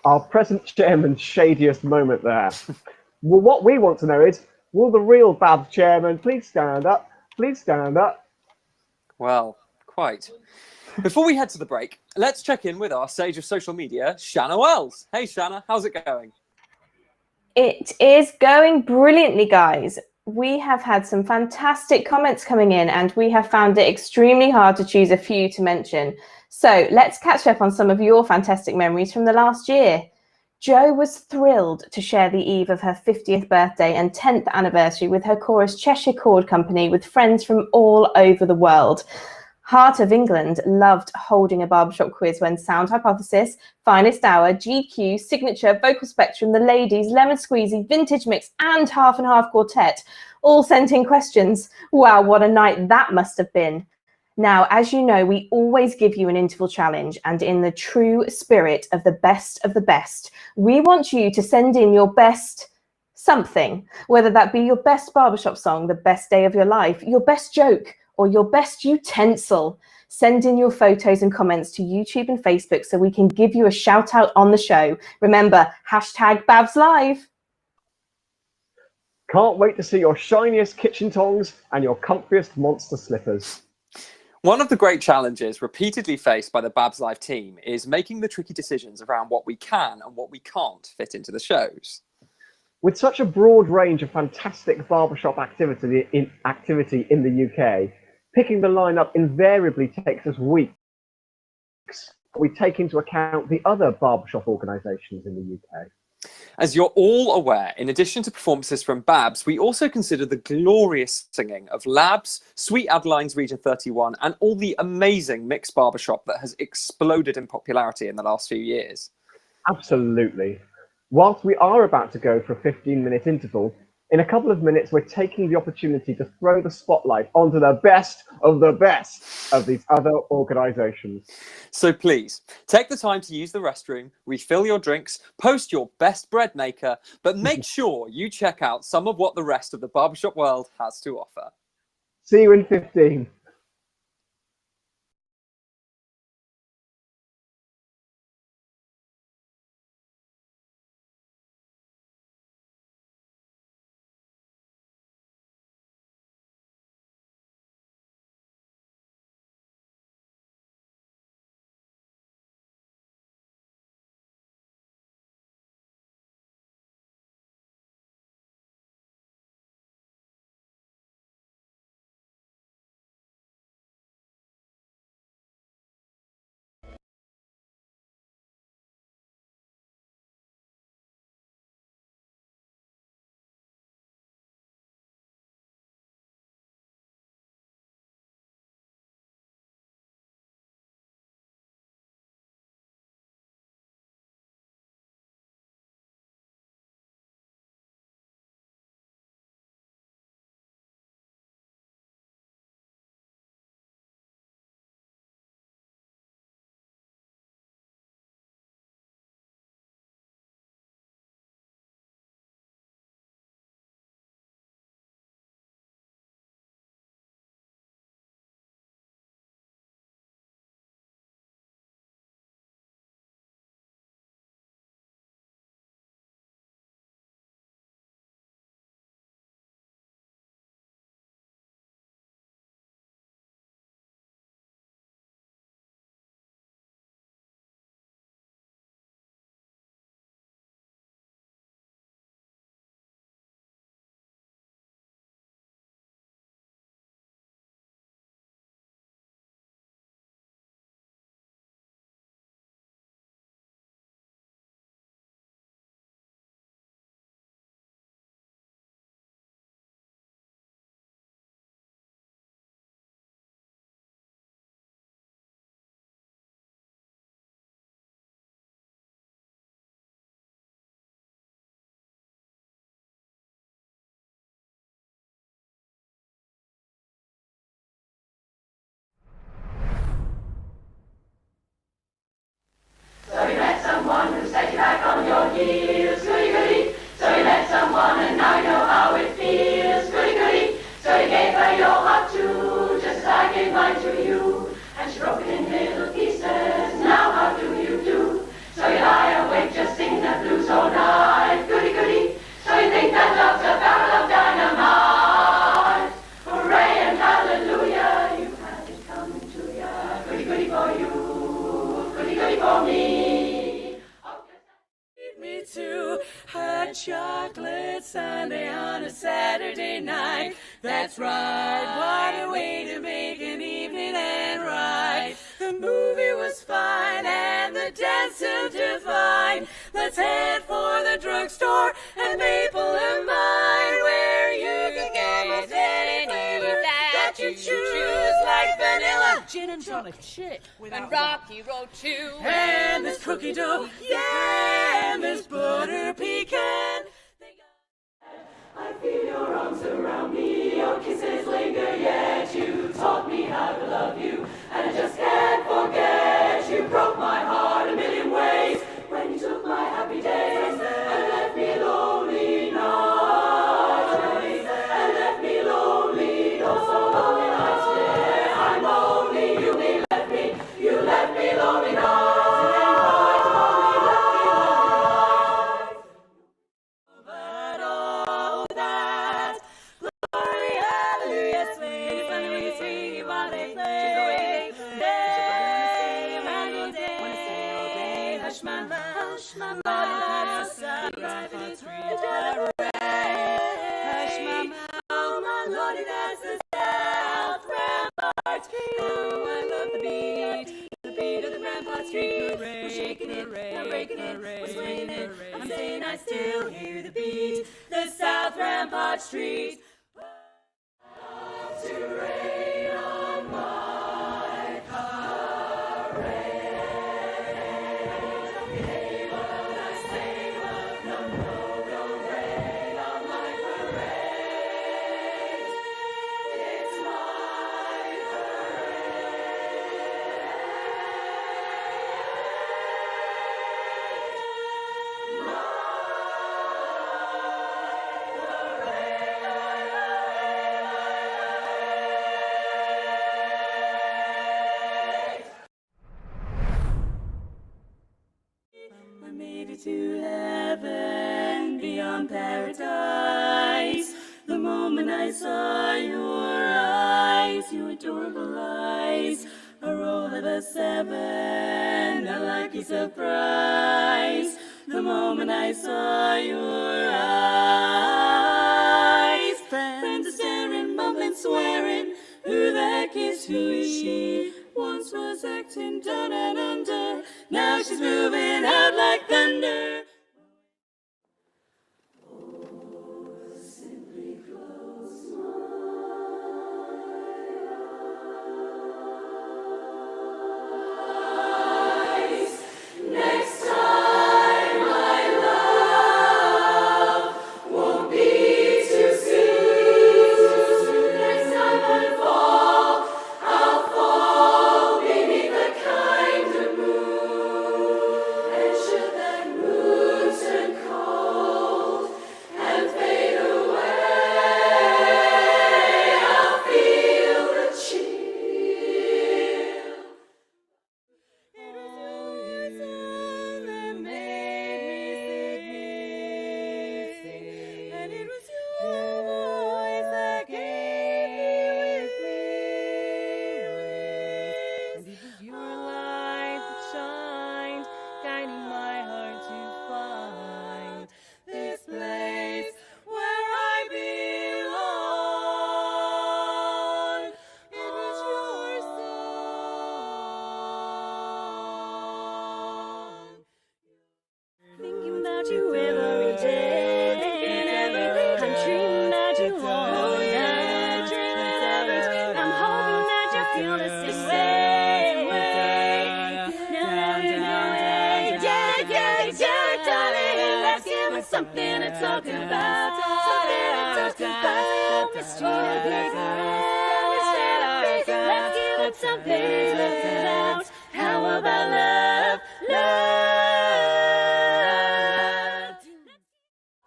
Our present chairman's shadiest moment there. Well, what we want to know is, will the real BABS chairman please stand up? Please stand up. Well, quite. Before we head to the break, let's check in with our sage of social media, Shanna Wells. Hey, Shanna, how's it going? It is going brilliantly, guys. We have had some fantastic comments coming in, and we have found it extremely hard to choose a few to mention. So let's catch up on some of your fantastic memories from the last year. Jo was thrilled to share the eve of her 50th birthday and 10th anniversary with her chorus Cheshire Chord Company with friends from all over the world. Heart of England loved holding a barbershop quiz when Sound Hypothesis, Finest Hour, GQ, Signature, Vocal Spectrum, The Ladies, Lemon Squeezy, Vintage Mix and Half and Half Quartet all sent in questions. Wow, what a night that must have been. Now, as you know, we always give you an interval challenge, and in the true spirit of the best, we want you to send in your best something, whether that be your best barbershop song, the best day of your life, your best joke, or your best utensil. Send in your photos and comments to YouTube and Facebook so we can give you a shout out on the show. Remember, #BabsLive. Can't wait to see your shiniest kitchen tongs and your comfiest monster slippers. One of the great challenges repeatedly faced by the BABS Live team is making the tricky decisions around what we can and what we can't fit into the shows. With such a broad range of fantastic barbershop activity in the UK, picking the lineup invariably takes us weeks. We take into account the other barbershop organisations in the UK. As you're all aware, in addition to performances from BABS, we also consider the glorious singing of Labs, Sweet Adeline's Region 31, and all the amazing mixed barbershop that has exploded in popularity in the last few years. Absolutely. Whilst we are about to go for a 15-minute interval, in a couple of minutes, we're taking the opportunity to throw the spotlight onto the best of these other organisations. So please, take the time to use the restroom, refill your drinks, post your best bread maker, but make sure you check out some of what the rest of the barbershop world has to offer. See you in 15. for me. Lead me to a chocolate Sunday on a Saturday night. That's right, what a way to make an evening and right. The movie was fine and the dance seemed divine. Let's head for the drugstore and Maple and Vine, where you can get almost any flavor that you choose, like vanilla, gin and tonic, chick, and Rocky Road too. And this cookie dough, yeah, and this butter pecan. I feel your arms around me, your kisses linger yet. You taught me how to love you, and I just can't forget. You broke my heart a million ways when you took my happy days and left me lonely nights. And left me lonely, oh so lonely nights. Yeah, I'm lonely, you left me lonely nights. I'm saying I still hear the beat, the South Rampart Street. To rain on my parade. Hey, what I say, what no, don't rain on my parade. It's my to heaven beyond paradise. The moment I saw your eyes, your adorable eyes, a roll of a 7, a lucky surprise. The moment I saw your eyes, friends are staring, mumbling, swearing. Who the heck is who is she? Once was acting down and under, now she's moving out like thunder. Oh, simply close my eyes. Next time my love won't be too soon. Next time I fall, I'll fall beneath the kind of moon. And should that moon turn cold and fade away, I'll feel the chill. It was your song that made me sing, and it was your voice that gave me wings. And it was your light that shined, guiding my heart to find this place where I belong. It was your song. Thinking about you every day. I'm dreaming that you hold me. I'm hoping that you feel the same way. Yeah, darling. Let's give us something to talk about. Missed you to be let's give it something to look about. How about love, love?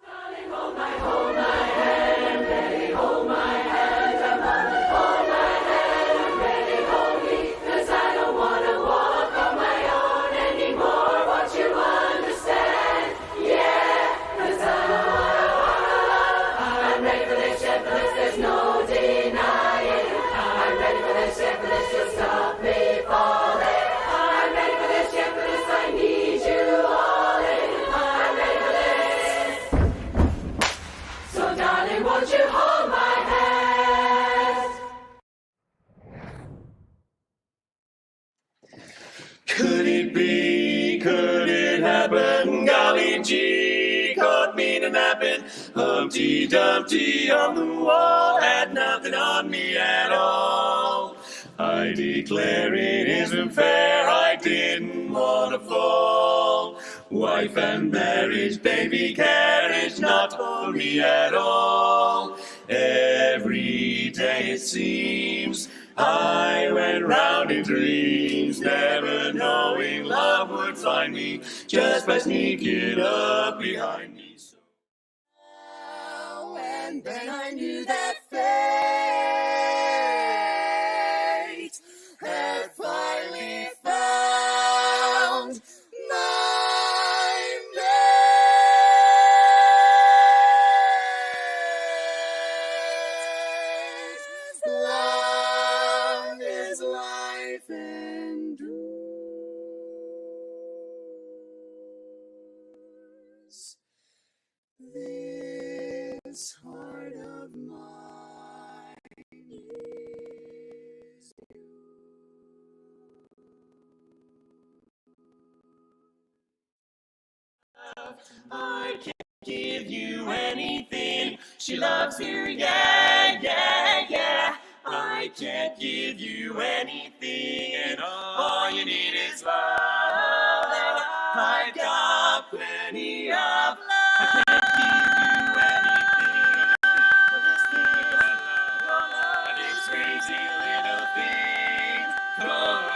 Darling, hold my hand, baby, hold my hand. Come on, hold my hand, and baby, hold me. 'Cause I don't wanna walk on my own anymore. Won't you understand? Yeah, 'cause I don't wanna love. I'm ready for this, shit for this, there's no denying. I'm ready for this, shit for this, you'll stop me falling. Could it be? Could it happen? Golly gee, caught me napping. Humpty Dumpty on the wall had nothing on me at all. I declare it isn't fair, I didn't want to fall. Wife and marriage, baby carriage, not for me at all. Every day it seems I went round in dreams, never knowing love would find me just by sneaking up behind me. And then I knew that fate had finally found my mate. Long as life endures, this heart of mine is I can't give you anything. She loves you, yeah, yeah, yeah. I can't give you anything, and all you need is love. I got plenty of love. I can't give you anything but this thing called love. This crazy little thing called love.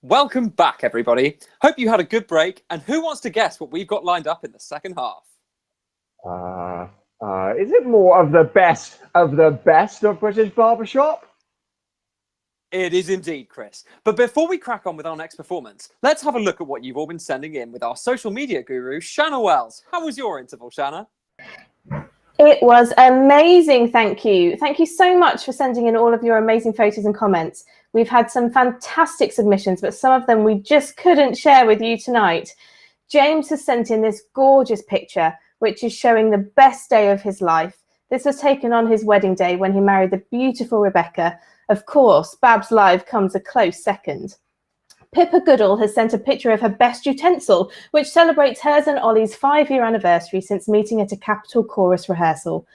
Welcome back, everybody. Hope you had a good break. And who wants to guess what we've got lined up in the second half? Is it more of the best of British barbershop? It is indeed, Chris. But before we crack on with our next performance, let's have a look at what you've all been sending in with our social media guru, Shanna Wells. How was your interval, Shanna? It was amazing, thank you. Thank you so much for sending in all of your amazing photos and comments. We've had some fantastic submissions, but some of them we just couldn't share with you tonight. James has sent in this gorgeous picture, which is showing the best day of his life. This was taken on his wedding day when he married the beautiful Rebecca. Of course, Babs Live comes a close second. Pippa Goodall has sent a picture of her best utensil, which celebrates hers and Ollie's 5-year anniversary since meeting at a Capitol chorus rehearsal.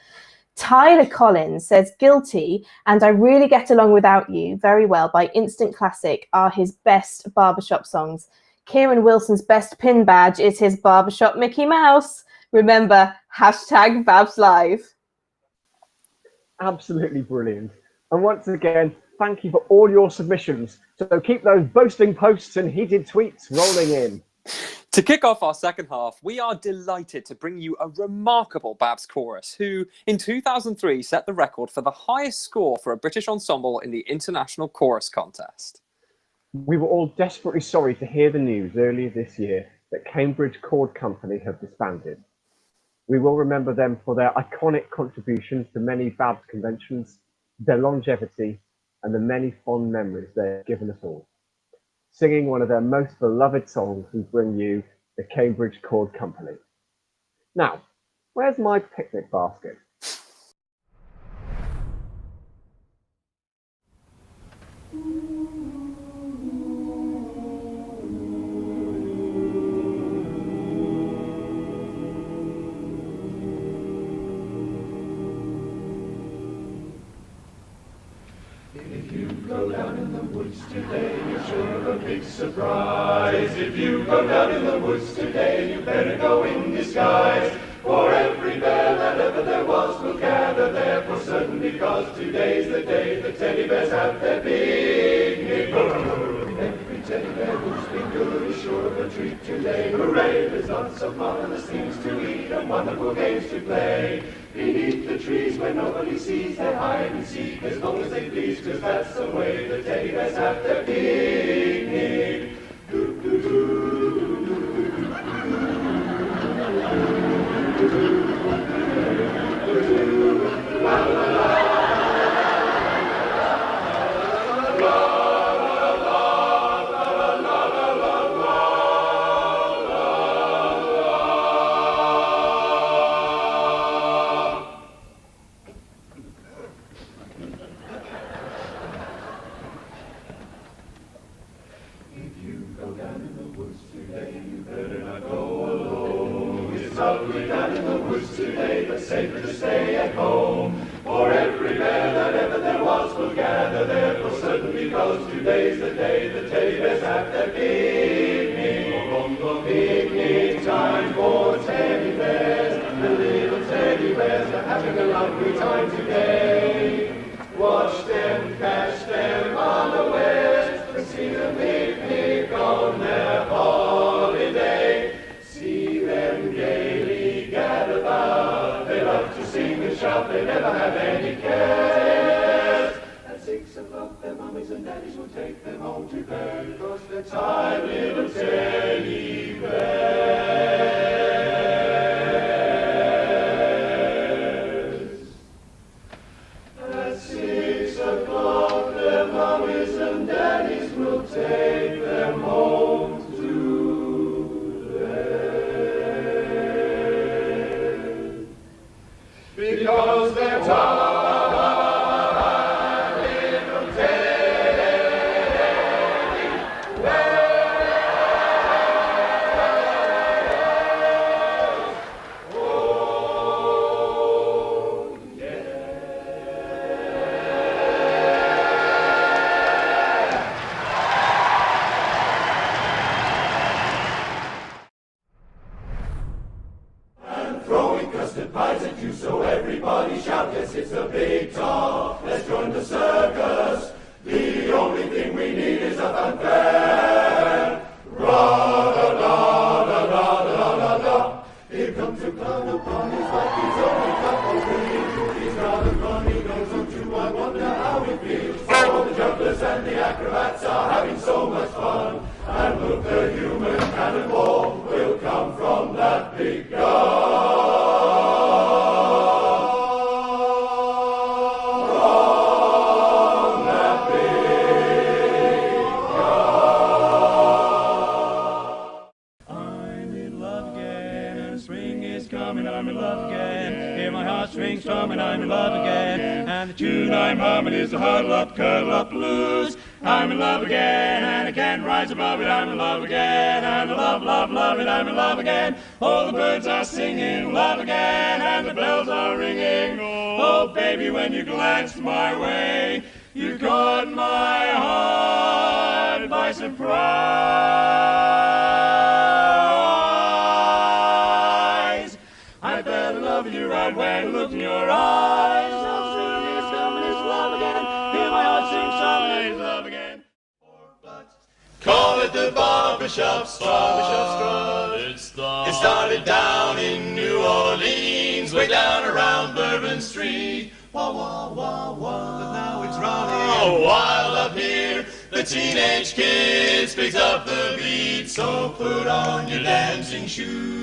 Tyler Collins says Guilty and I Really Get Along Without You very well by Instant Classic are his best barbershop songs. Kieran Wilson's best pin badge is his barbershop Mickey Mouse. Remember, #Babs Live. Absolutely brilliant. And once again, thank you for all your submissions. So keep those boasting posts and heated tweets rolling in. To kick off our second half, we are delighted to bring you a remarkable Babs chorus who, in 2003, set the record for the highest score for a British ensemble in the International Chorus Contest. We were all desperately sorry to hear the news earlier this year that Cambridge Chord Company have disbanded. We will remember them for their iconic contributions to many Babs conventions, their longevity, and the many fond memories they've given us all. Singing one of their most beloved songs, we bring you the Cambridge Chord Company. Now, where's my picnic basket? If you go down in the woods today, you're sure of a big surprise. If you go down in the woods today, you better go in disguise. For every bear that ever there was will gather there for certain, because today's the day the teddy bears have their picnic. Every teddy bear who's been good is sure of a treat today. Hooray! There's lots of marvelous things to eat and wonderful games to play. Beneath the trees where nobody sees, they hide and seek as long as they please, 'cause that's the way the teddy bears have their picnic. La la la. Lovely down in the woods today, but safer to stay at home. For every bear that ever there was will gather there for certain, because today's the day the teddy bears have their picnic. Picnic time for teddy bears. The little teddy bears are having a lovely time today. Watch them catch them unawares and see them picnic on their holiday. See them gaily gad about, they love to sing and shout, they never have any cares. At 6 o'clock their mummies and daddies will take them home to bed, because they're tired little teddy bears. At 6 o'clock their mummies and daddies will take them home to bed, because they're tired little teddy bears. a cloud upon his back, he's only got one wing. He's got a funny nose on too, I wonder how he feels. All the jugglers and the acrobats are having so much fun. And look, the human cannonball will come from that big gun. I'm in love again. Hear my heartstrings strumming, I'm in love again. And the tune I'm humming is the huddle up, cuddle up blues. I'm in love again, and I can't rise above it. I'm in love again, and I love, love, love it. I'm in love again. All the birds are singing, love again, and the bells are ringing. Oh, baby, when you glanced my way, you caught my heart by surprise. I fell in love with you right when I looked in your eyes. It's coming, it's love again. Hear my heart sing, something, it's love again. Call it the barbershop strut. It started down in New Orleans, way down around Bourbon Street. Wah, wah, wah, wah. But now it's running wild up here. The teenage kids picked up the beat. So put on your dancing shoes.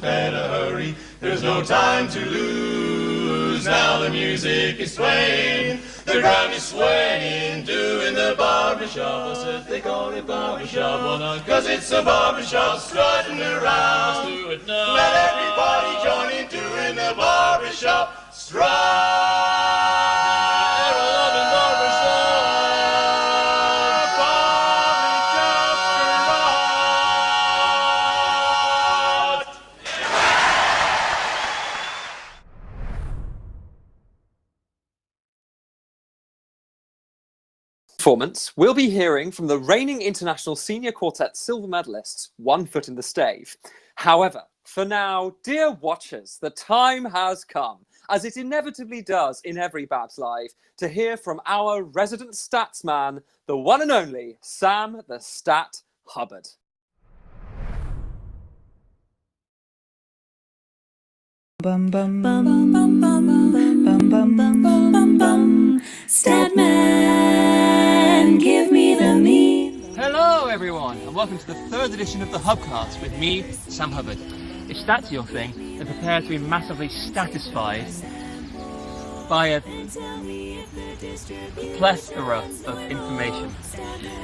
Better hurry, there's no time to lose. Now the music is swaying, the ground is swaying, doing the barbershop. I said they call it barbershop, well not, cause it's a barbershop strutting around. Let's do it now. Let everybody join in doing the barbershop strut. Performance, we'll be hearing from the reigning International Senior Quartet silver medalists, One Foot in the Stave. However, for now, dear watchers, the time has come, as it inevitably does in every BABS Live, to hear from our resident stats man, the one and only Sam the Stat Hubbard. Bum bum bum bum bum bum bum bum bum bum bum. Statman, give me the meat. Hello everyone, and welcome to the third edition of the Hubcast with me, Sam Hubbard. If that's your thing, then prepare to be massively satisfied by a plethora of information.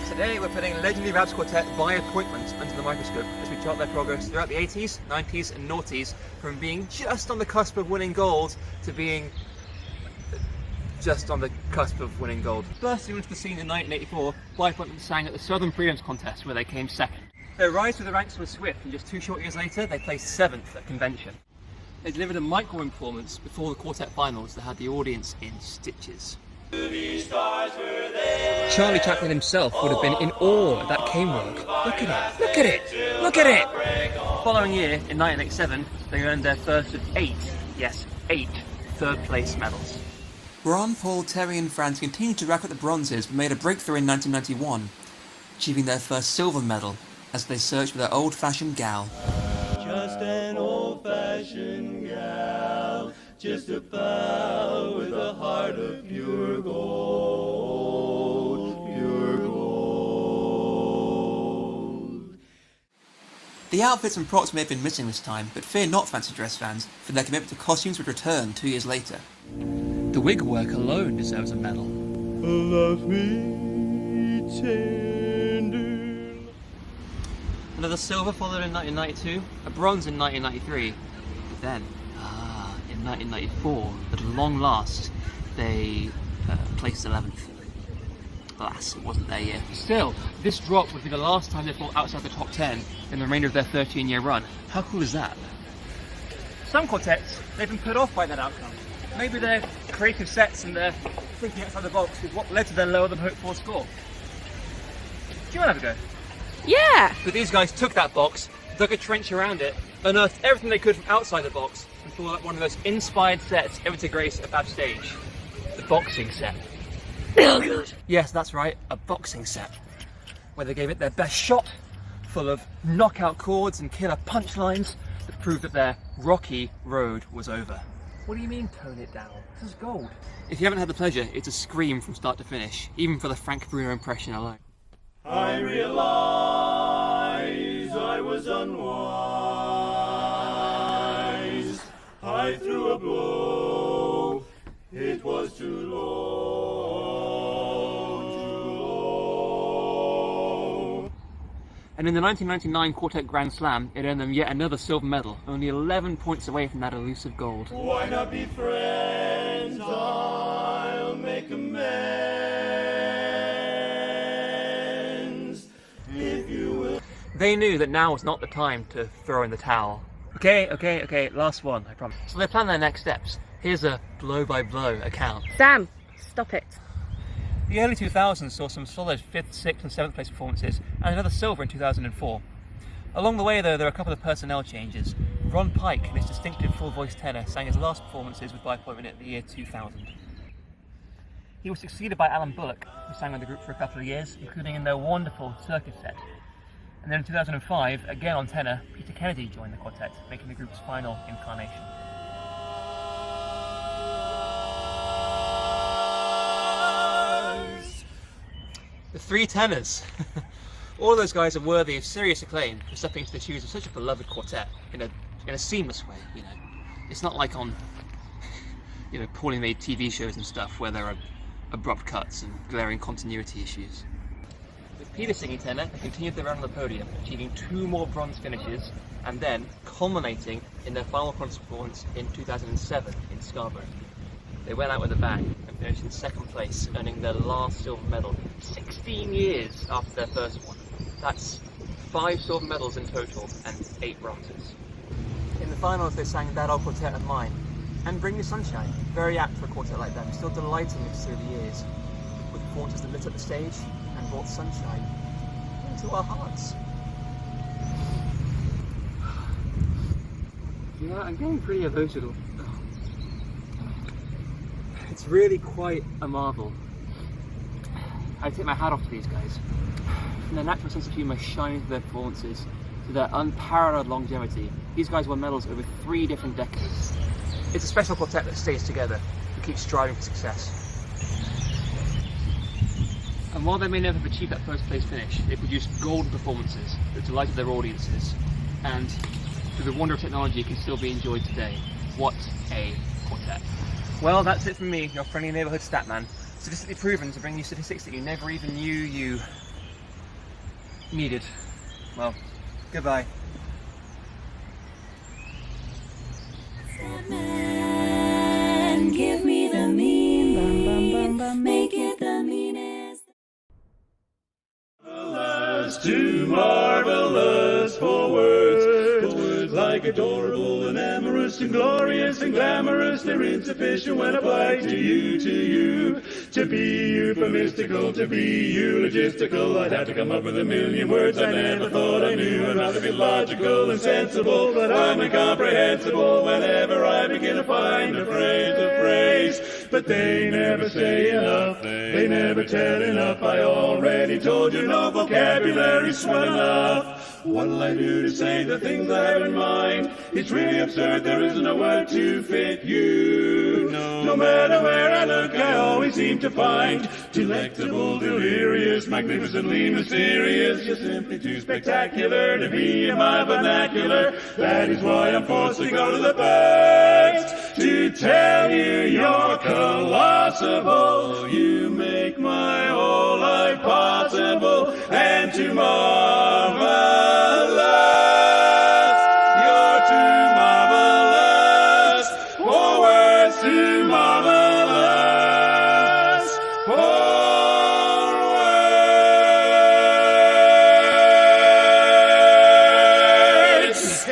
Today we're putting legendary BABS Quartet by appointment under the microscope as we chart their progress throughout the 80s, 90s and noughties, from being just on the cusp of winning gold to being just on the cusp of winning gold. Bursting into the scene in 1984, by appointment sang at the Southern Prelims contest where they came second. Their rise through the ranks was swift, and just 2 short years later they placed 7th at convention. They delivered a micro performance before the quartet finals that had the audience in stitches. Charlie Chaplin himself would have been in awe at that cane work. Look at it, look at it, look at it! The following year, in 1987, they earned their first of 8 third place medals. Ron, Paul, Terry and Franz continued to rack up the bronzes but made a breakthrough in 1991, achieving their first silver medal as they searched for their old-fashioned gal. Just an old-fashioned gal, just a pal with a heart of pure gold, pure gold. The outfits and props may have been missing this time, but fear not, fancy dress fans, for their commitment to costumes would return 2 years later. The wig work alone deserves a medal. Love me tender. Another silver followed in 1992, a bronze in 1993, but then, in 1994, at long last, they placed 11th. Alas, it wasn't their year. Still, this drop would be the last time they fall outside the top 10 in the remainder of their 13-year run. How cool is that? Some quartets, they've been put off by that outcome. Maybe their creative sets and their thinking outside the box is what led to their lower than hoped for score. Do you want to have a go? Yeah! But these guys took that box, dug a trench around it, unearthed everything they could from outside the box, and thought up one of the most inspired sets ever to grace a BABS stage. The boxing set. Oh god! Yes, that's right, a boxing set. Where they gave it their best shot, full of knockout chords and killer punchlines, proved that their rocky road was over. What do you mean, tone it down? This is gold. If you haven't had the pleasure, it's a scream from start to finish, even for the Frank Bruno impression alone. I realize I was unwise. I threw a blow. It was too low. And in the 1999 Quartet Grand Slam, it earned them yet another silver medal, only 11 points away from that elusive gold. Why not be friends? I'll make amends. If you will. They knew that now was not the time to throw in the towel. Okay, last one, I promise. So they planned their next steps. Here's a blow-by-blow account. Sam, stop it. The early 2000s saw some solid 5th, 6th and 7th place performances, and another silver in 2004. Along the way though, there were a couple of personnel changes. Ron Pike, his distinctive full-voice tenor, sang his last performances with By Appointment in the year 2000. He was succeeded by Alan Bullock, who sang with the group for a couple of years, including in their wonderful Circus set. And then in 2005, again on tenor, Peter Kennedy joined the quartet, making the group's final incarnation. The three tenors. All of those guys are worthy of serious acclaim for stepping into the shoes of such a beloved quartet in a seamless way, you know. It's not like on, you know, poorly made TV shows and stuff where there are abrupt cuts and glaring continuity issues. With Peter singing tenor, they continued their run on the podium, achieving 2 more bronze finishes, and then culminating in their final performance in 2007 in Scarborough. They went out with a bang and finished in 2nd place, earning their last silver medal 16 years after their first one. That's 5 silver medals in total and 8 bronzes. In the finals they sang That Old Quartet of Mine and Bring Me Sunshine, very apt for a quartet like them, still delighting us through the years, with performances that lit up the stage and brought sunshine into our hearts. Yeah, I'm getting pretty emotional. It's really quite a marvel. I take my hat off to these guys. From their natural sense of humour shining through their performances to their unparalleled longevity, these guys won medals over 3 different decades. It's a special quartet that stays together and keeps striving for success. And while they may never have achieved that first place finish, they produced golden performances that delighted their audiences, and through the wonder of technology can still be enjoyed today. What a quartet. Well, that's it from me, your friendly neighbourhood statman, statistically proven to bring you statistics that you never even knew you needed. Well, goodbye. Statman, give me the mean, make it the meanest. Too marvelous for words, like adorable and amorous and glorious and glamorous. They're insufficient when applied to you, to be euphemistical, to be eulogistical. I'd have to come up with a million words I never thought I knew. I'd rather be logical and sensible, but I'm incomprehensible whenever I begin to find a phrase. But they never say enough, they never tell enough. I already told you no vocabulary swell enough. What'll I do to say the things I have in mind? It's really absurd, there isn't a word to fit you. No matter where I look, I always seem to find delectable, delirious, magnificently mysterious. You're simply too spectacular to be in my vernacular. That is why I'm forced to go to the best to tell you you're colossable. You make my whole life possible and too marvelous. You're too marvelous for words, too marvelous for words.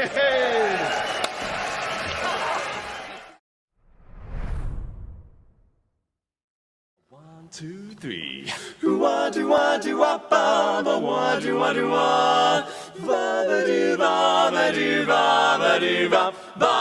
One, two, three. Wah do wah do wah ba ba wah do wah do wah ba ba do ba ba do ba ba do ba ba.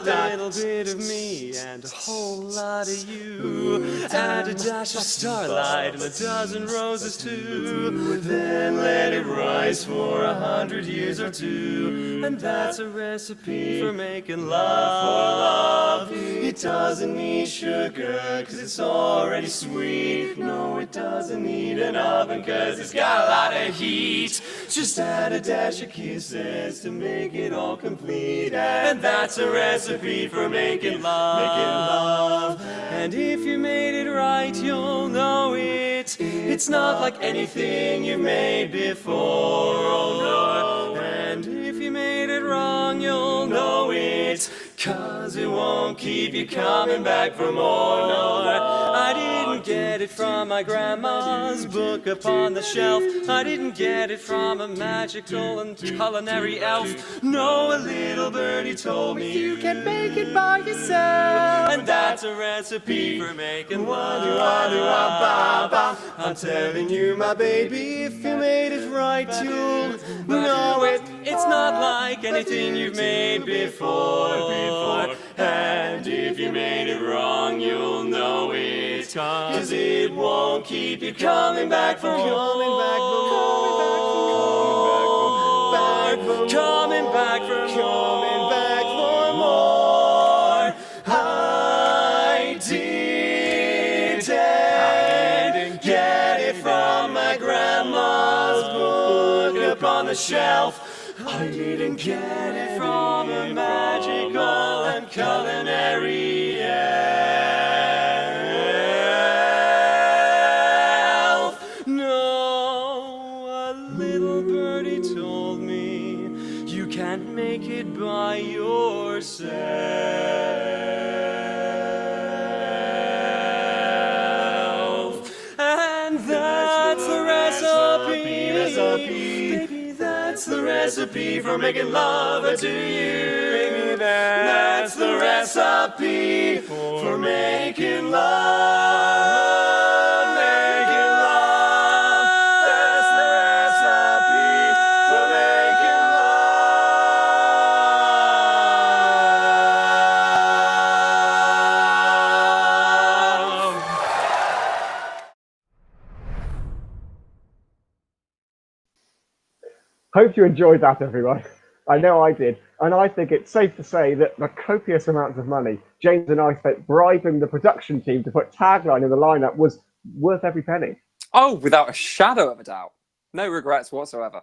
A little bit of me and a whole whole lot of you, add a dash of starlight and a dozen roses too. Then let it rise for 100 years or two, and that's a recipe for making love for love. It doesn't need sugar, cause it's already sweet. No, it doesn't need an oven, cause it's got a lot of heat. Just add a dash of kisses to make it all complete, and that's a recipe for making love. And if you made it right, you'll know it. It's not like anything you've made before, oh no. And if you made it wrong, you'll know it, cause it won't keep you coming back for more. No, I didn't get it from my grandma's book upon the shelf. I didn't get it from a magical and culinary elf. No, a little birdie told me you can make it by yourself, and that's a recipe for making love. I'm telling you, my baby, if you made it right, you'll know it. It's not like anything you've made before. And if you made it wrong, you'll know it, cause it won't keep you coming back for more. Coming back for more. I didn't get it from my grandma's book upon the shelf. I didn't get it from a magical and culinary elf. No, a little birdie told me you can't make it by yourself. And that's the recipe. That's the recipe for making love to you. That's the recipe for making love. Making love. That's the recipe for making love. Hope you enjoyed that, everyone. I know I did. And I think it's safe to say that the copious amounts of money James and I spent bribing the production team to put Tagline in the lineup was worth every penny. Oh, without a shadow of a doubt. No regrets whatsoever.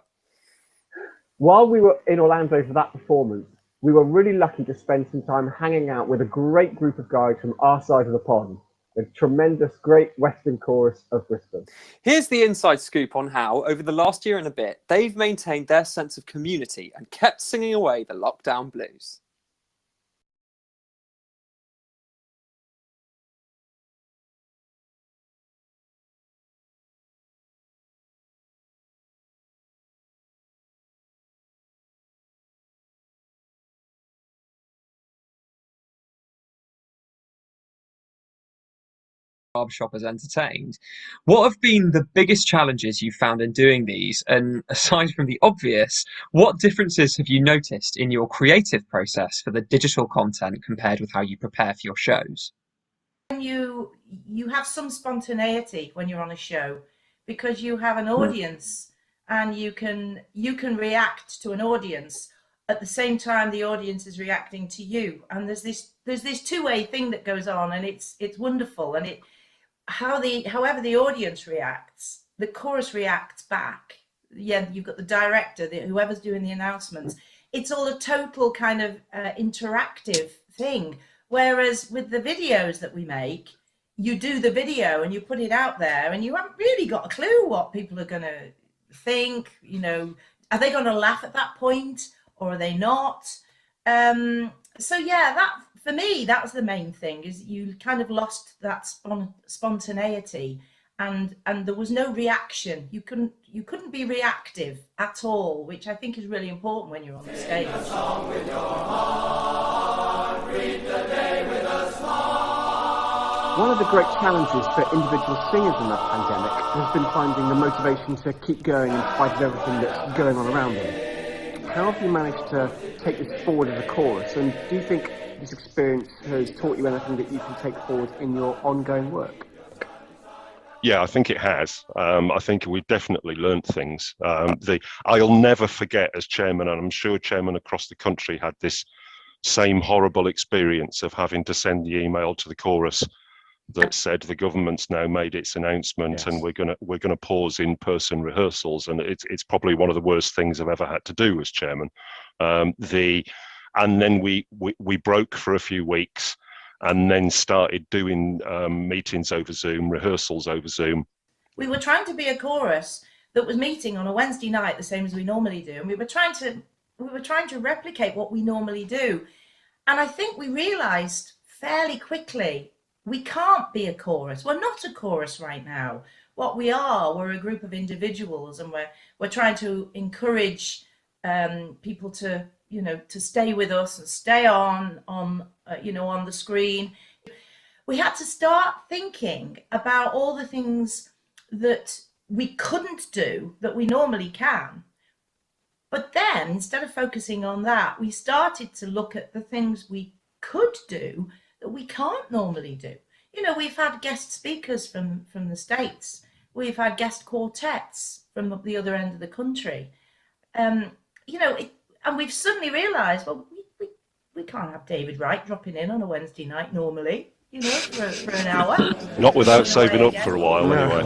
While we were in Orlando for that performance, we were really lucky to spend some time hanging out with a great group of guys from our side of the pond, the tremendous Great Western Chorus of Brisbane. Here's the inside scoop on how, over the last year and a bit, they've maintained their sense of community and kept singing away the lockdown blues. Barbershop has entertained. What have been the biggest challenges you found in doing these? And aside from the obvious, what differences have you noticed in your creative process for the digital content compared with how you prepare for your shows? You have some spontaneity when you're on a show because you have an audience and you can react to an audience at the same time the audience is reacting to you, and there's this two-way thing that goes on, and it's wonderful. And however the audience reacts, the chorus reacts back. Yeah, you've got the director, whoever's doing the announcements. It's all a total kind of interactive thing. Whereas with the videos that we make, you do the video and you put it out there, and you haven't really got a clue what people are going to think. You know, are they going to laugh at that point or are they not? So yeah, that for me, that was the main thing, is you kind of lost that spontaneity, and there was no reaction. You couldn't be reactive at all, which I think is really important when you're on the stage. Sing a song with your heart, read the day with a smile. One of the great challenges for individual singers in that pandemic has been finding the motivation to keep going in spite of everything that's going on around them. How have you managed to take this forward as a chorus, and do you think this experience has taught you anything that you can take forward in your ongoing work? Yeah, I think it has. I think we've definitely learned things. I'll never forget as chairman, and I'm sure chairmen across the country had this same horrible experience of having to send the email to the chorus that said the government's now made its announcement, and we're gonna pause in-person rehearsals, and it's probably one of the worst things I've ever had to do as chairman. And then we broke for a few weeks, and then started doing meetings over Zoom, rehearsals over Zoom. We were trying to be a chorus that was meeting on a Wednesday night, the same as we normally do, and we were trying to replicate what we normally do. And I think we realised fairly quickly we can't be a chorus. We're not a chorus right now. What we are, we're a group of individuals, and we're trying to encourage people to stay with us and stay on the screen. We had to start thinking about all the things that we couldn't do that we normally can. But then, instead of focusing on that, we started to look at the things we could do that we can't normally do. We've had guest speakers from the States. We've had guest quartets from the other end of the country. And we've suddenly realised, well, we can't have David Wright dropping in on a Wednesday night normally, for an hour. Not without saving up for a while, anyway.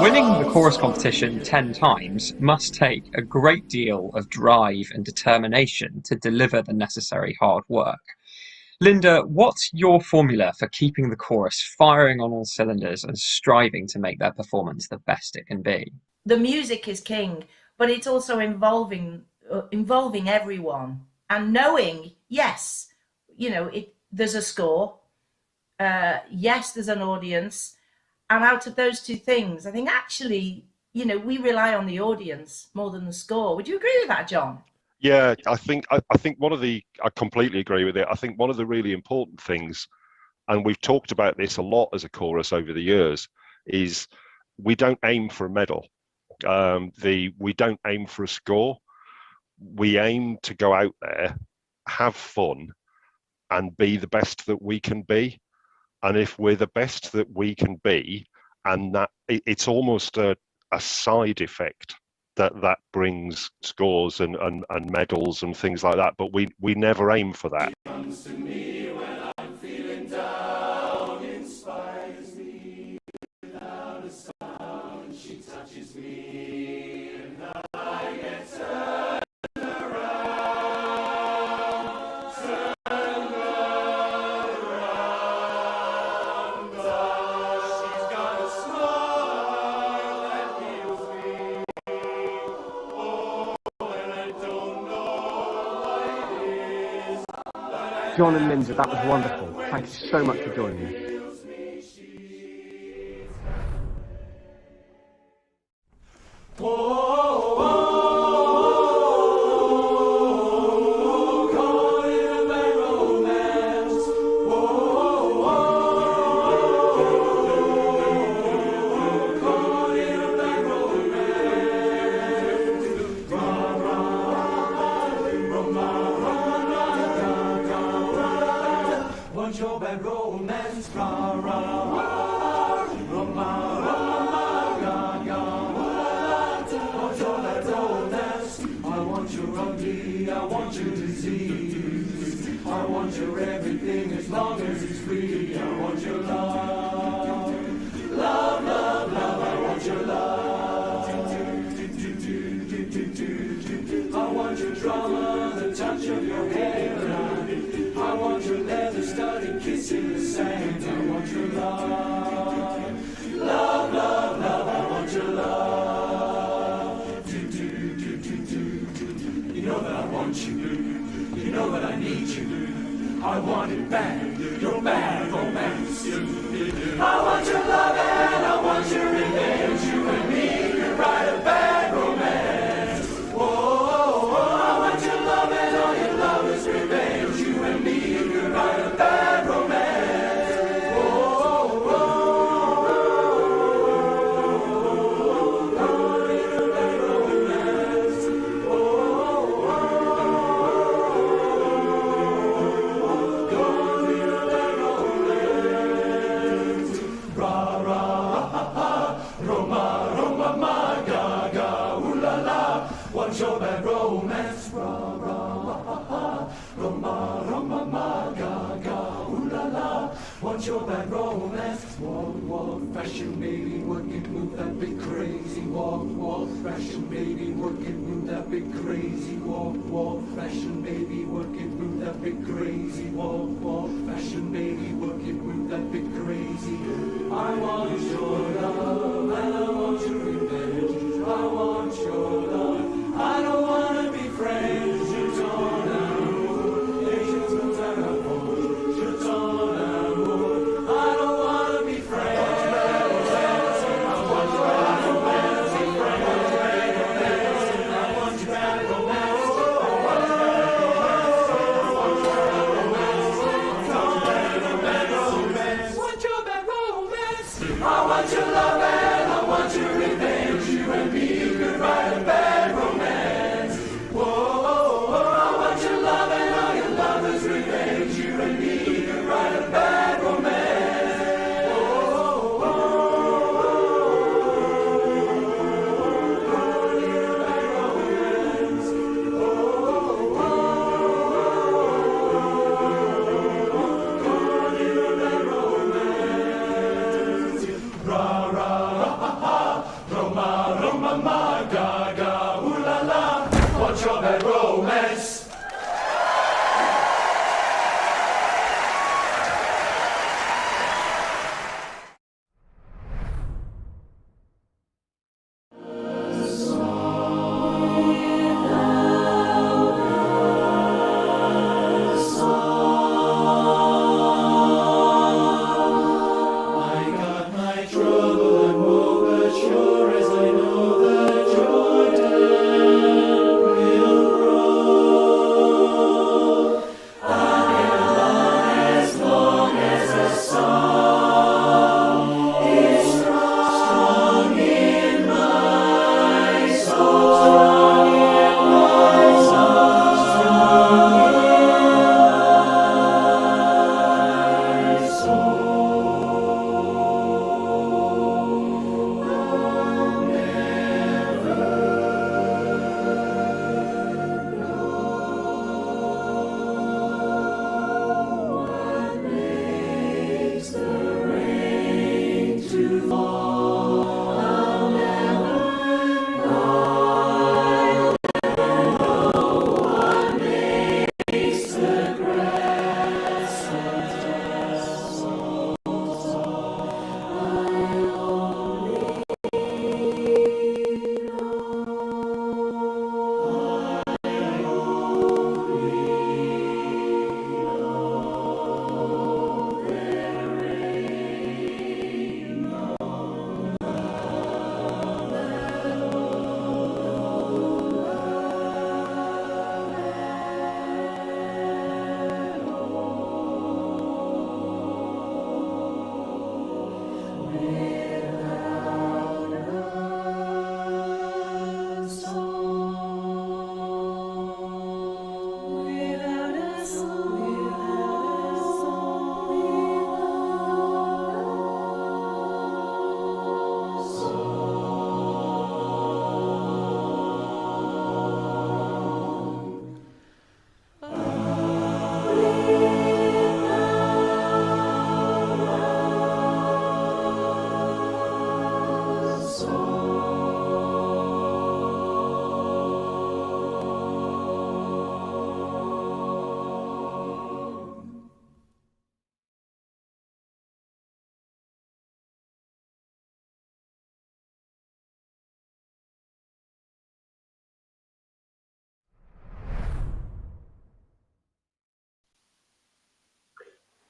Winning the chorus competition 10 times must take a great deal of drive and determination to deliver the necessary hard work. Linda, what's your formula for keeping the chorus firing on all cylinders and striving to make their performance the best it can be? The music is king, but it's also involving everyone and knowing, yes, there's a score, yes, there's an audience. And out of those two things, I think actually, we rely on the audience more than the score. Would you agree with that, John? Yeah, I think I completely agree with it. I think one of the really important things, and we've talked about this a lot as a chorus over the years, is we don't aim for a medal. We don't aim for a score. We aim to go out there, have fun, and be the best that we can be. And if we're the best that we can be, and that it's almost a side effect that brings scores and medals and things like that, but we never aim for that. Comes to me when I'm feeling down, inspires me without a sound. She touches me and I get turned around, turned around. She's got a smile that heals me. Oh, and I don't know what it is. John and Linda, that was wonderful. Thank you so much for joining me. Want your bad romance, rah rah rah, rah, want your bad romance. I want your ugly, I want your disease. I want your everything as long as it's free. I want your love, love, love, love. I want your love. I want your drama, the touch of your hair. I want your leather studded kissing the sand. I want your love, love, love, love. I want your love. You know that I want you. You know that I need you. I want it bad. Your bad romance. I want your love and I want your revenge. You and me could write a bad romance. Whoa, I want your love and all your love is revenge. You and me could write a bad romance. Whoa. want your bad romance. Walk, walk, fashion, baby, work it, move that big crazy. Walk, walk, fashion, baby, work it, move that big crazy. Walk, walk, fashion, baby, work it, move that big crazy. Walk, walk, fashion, baby, work it, move that big crazy. I want your love and I want your revenge. I want your love. I don't wanna be friends. Je t'en amour et je te t'aime. Je t'en amour. I don't wanna be friends. I want your bad romance. I want your bad romance. I want your love and I want your revenge. You and me could write a bad romance. Whoa, whoa, whoa. I want your love and all your lovers' revenge. You and me could write a bad romance. Whoa, whoa, Roma, gaga, ooh la la, what's your bad romance? I got my trouble and woe, but sure as I know that Jordan will roll. And as long as the song is strong in my soul, strong in my soul, strong in my soul. Makes the rain to fall. I'll never know what makes the grass so tall. I only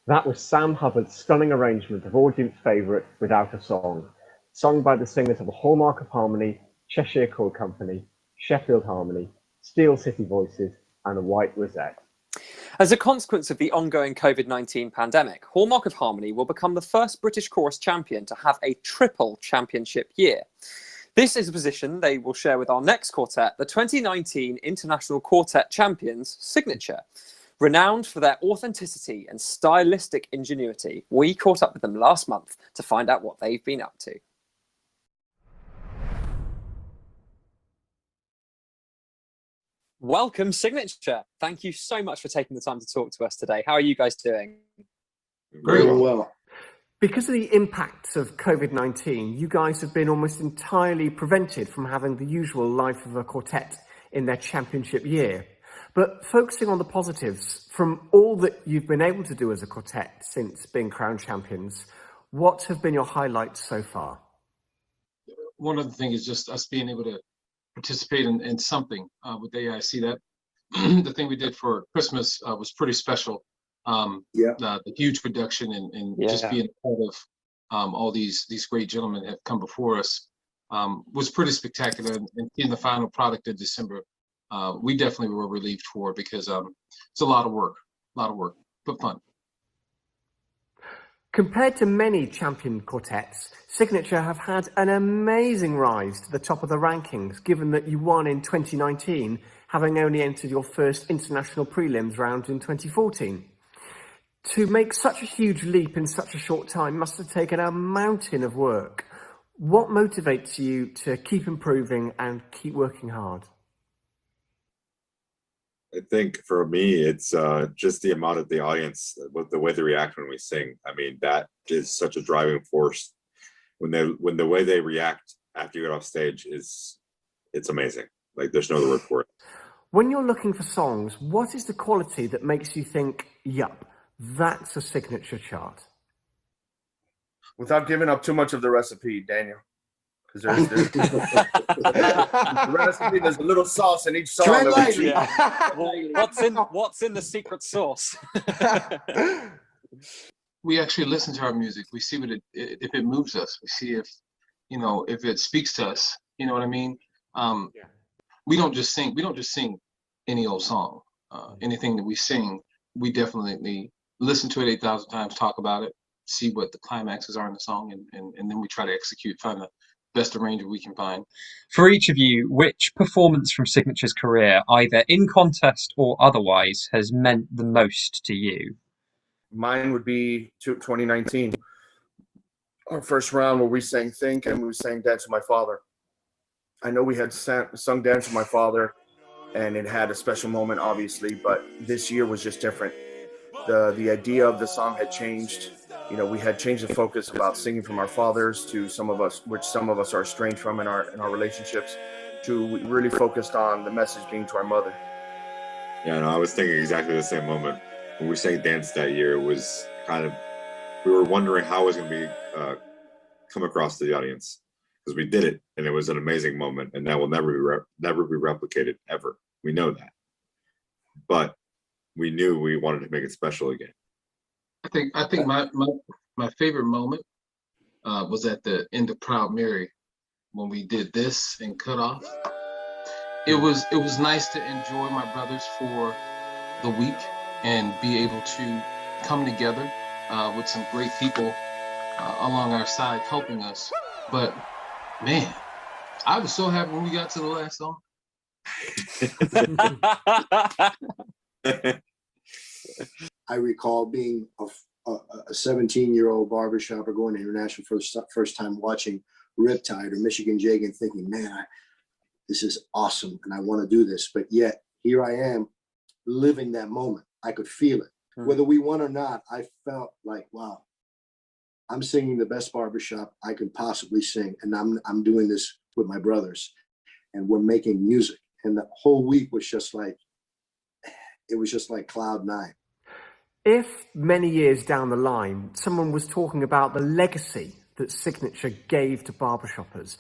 That was Sam Hubbard's stunning arrangement of audience favourite Without a Song, sung by the singers of the Hallmark of Harmony, Cheshire Chord Company, Sheffield Harmony, Steel City Voices, and a White Rosette. As a consequence of the ongoing COVID-19 pandemic, Hallmark of Harmony will become the first British chorus champion to have a triple championship year. This is a position they will share with our next quartet, the 2019 International Quartet Champions Signature. Renowned for their authenticity and stylistic ingenuity, we caught up with them last month to find out what they've been up to. Welcome, Signature. Thank you so much for taking the time to talk to us today. How are you guys doing? Very well. Because of the impacts of COVID-19, you guys have been almost entirely prevented from having the usual life of a quartet in their championship year. But focusing on the positives, from all that you've been able to do as a quartet since being crowned champions, what have been your highlights so far? One of the things is just us being able to participate in something with AIC. That the thing we did for Christmas was pretty special. The huge production and just being a part of all these great gentlemen have come before us was pretty spectacular. And seeing the final product in December, we definitely were relieved for it because it's a lot of work, but fun. Compared to many champion quartets, Signature have had an amazing rise to the top of the rankings, given that you won in 2019, having only entered your first international prelims round in 2014. To make such a huge leap in such a short time must have taken a mountain of work. What motivates you to keep improving and keep working hard? I think for me, it's just the amount of the audience, the way they react when we sing. I mean, that is such a driving force. When the way they react after you get off stage it's amazing. Like, there's no other word for it. When you're looking for songs, what is the quality that makes you think, yup, that's a Signature chart? Without giving up too much of the recipe, Daniel. Because there's the recipe, there's a little sauce in each song. What's in the secret sauce? We actually listen to our music. We see if it moves us. We see if it speaks to us. You know what I mean? We don't just sing. We don't just sing any old song. Anything that we sing, we definitely listen to it 8,000 times, talk about it, see what the climaxes are in the song, and then we try to execute, find the best arranger we can find. For each of you, which performance from Signature's career, either in contest or otherwise, has meant the most to you? Mine would be 2019. Our first round where we sang Think and we sang Dance with My Father. I know we had sung Dance with My Father and it had a special moment, obviously, but this year was just different. The idea of the song had changed. We had changed the focus about singing from our fathers to some of us are estranged from in our relationships, to we really focused on the message being to our mother. Yeah, no, I was thinking exactly the same moment. When we sang Dance that year, it was we were wondering how it was going to be come across to the audience, because we did it and it was an amazing moment, and that will never be replicated ever. We know that, but we knew we wanted to make it special again. I think my favorite moment was at the end of Proud Mary when we did this and cut off. It was nice to enjoy my brothers for the week and be able to come together with some great people along our side helping us. But man, I was so happy when we got to the last song. I recall being a 17-year-old barbershopper going to international for the first time, watching Riptide or Michigan Jig and thinking, man, this is awesome and I want to do this. But yet here I am living that moment. I could feel it. Whether we won or not, I felt like, wow, I'm singing the best barbershop I could possibly sing. And I'm doing this with my brothers and we're making music. And the whole week was just like, it was just like cloud nine. If many years down the line, someone was talking about the legacy that Signature gave to barbershoppers,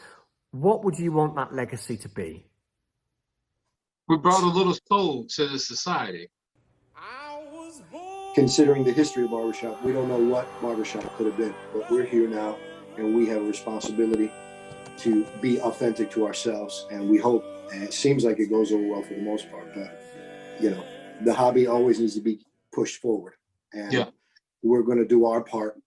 what would you want that legacy to be? We brought a little soul to the society. Considering the history of barbershop, we don't know what barbershop could have been, but we're here now and we have a responsibility to be authentic to ourselves. And we hope, and it seems like it goes over well for the most part, but the hobby always needs to be pushed forward. And we're going to do our part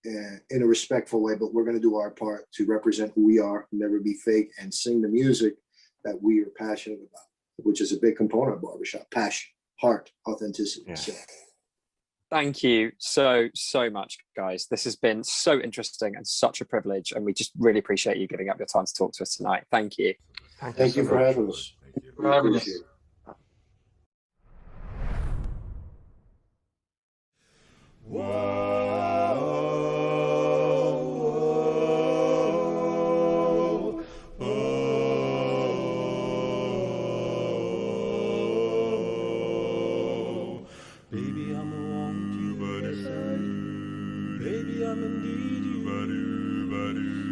in a respectful way, but we're going to do our part to represent who we are, never be fake, and sing the music that we are passionate about, which is a big component of barbershop: passion, heart, authenticity. Yeah. So. Thank you so much, guys. This has been so interesting and such a privilege, and we just really appreciate you giving up your time to talk to us tonight. Thank you. Thank you for having us. Thank you for having us. Whoa. I'm in need you.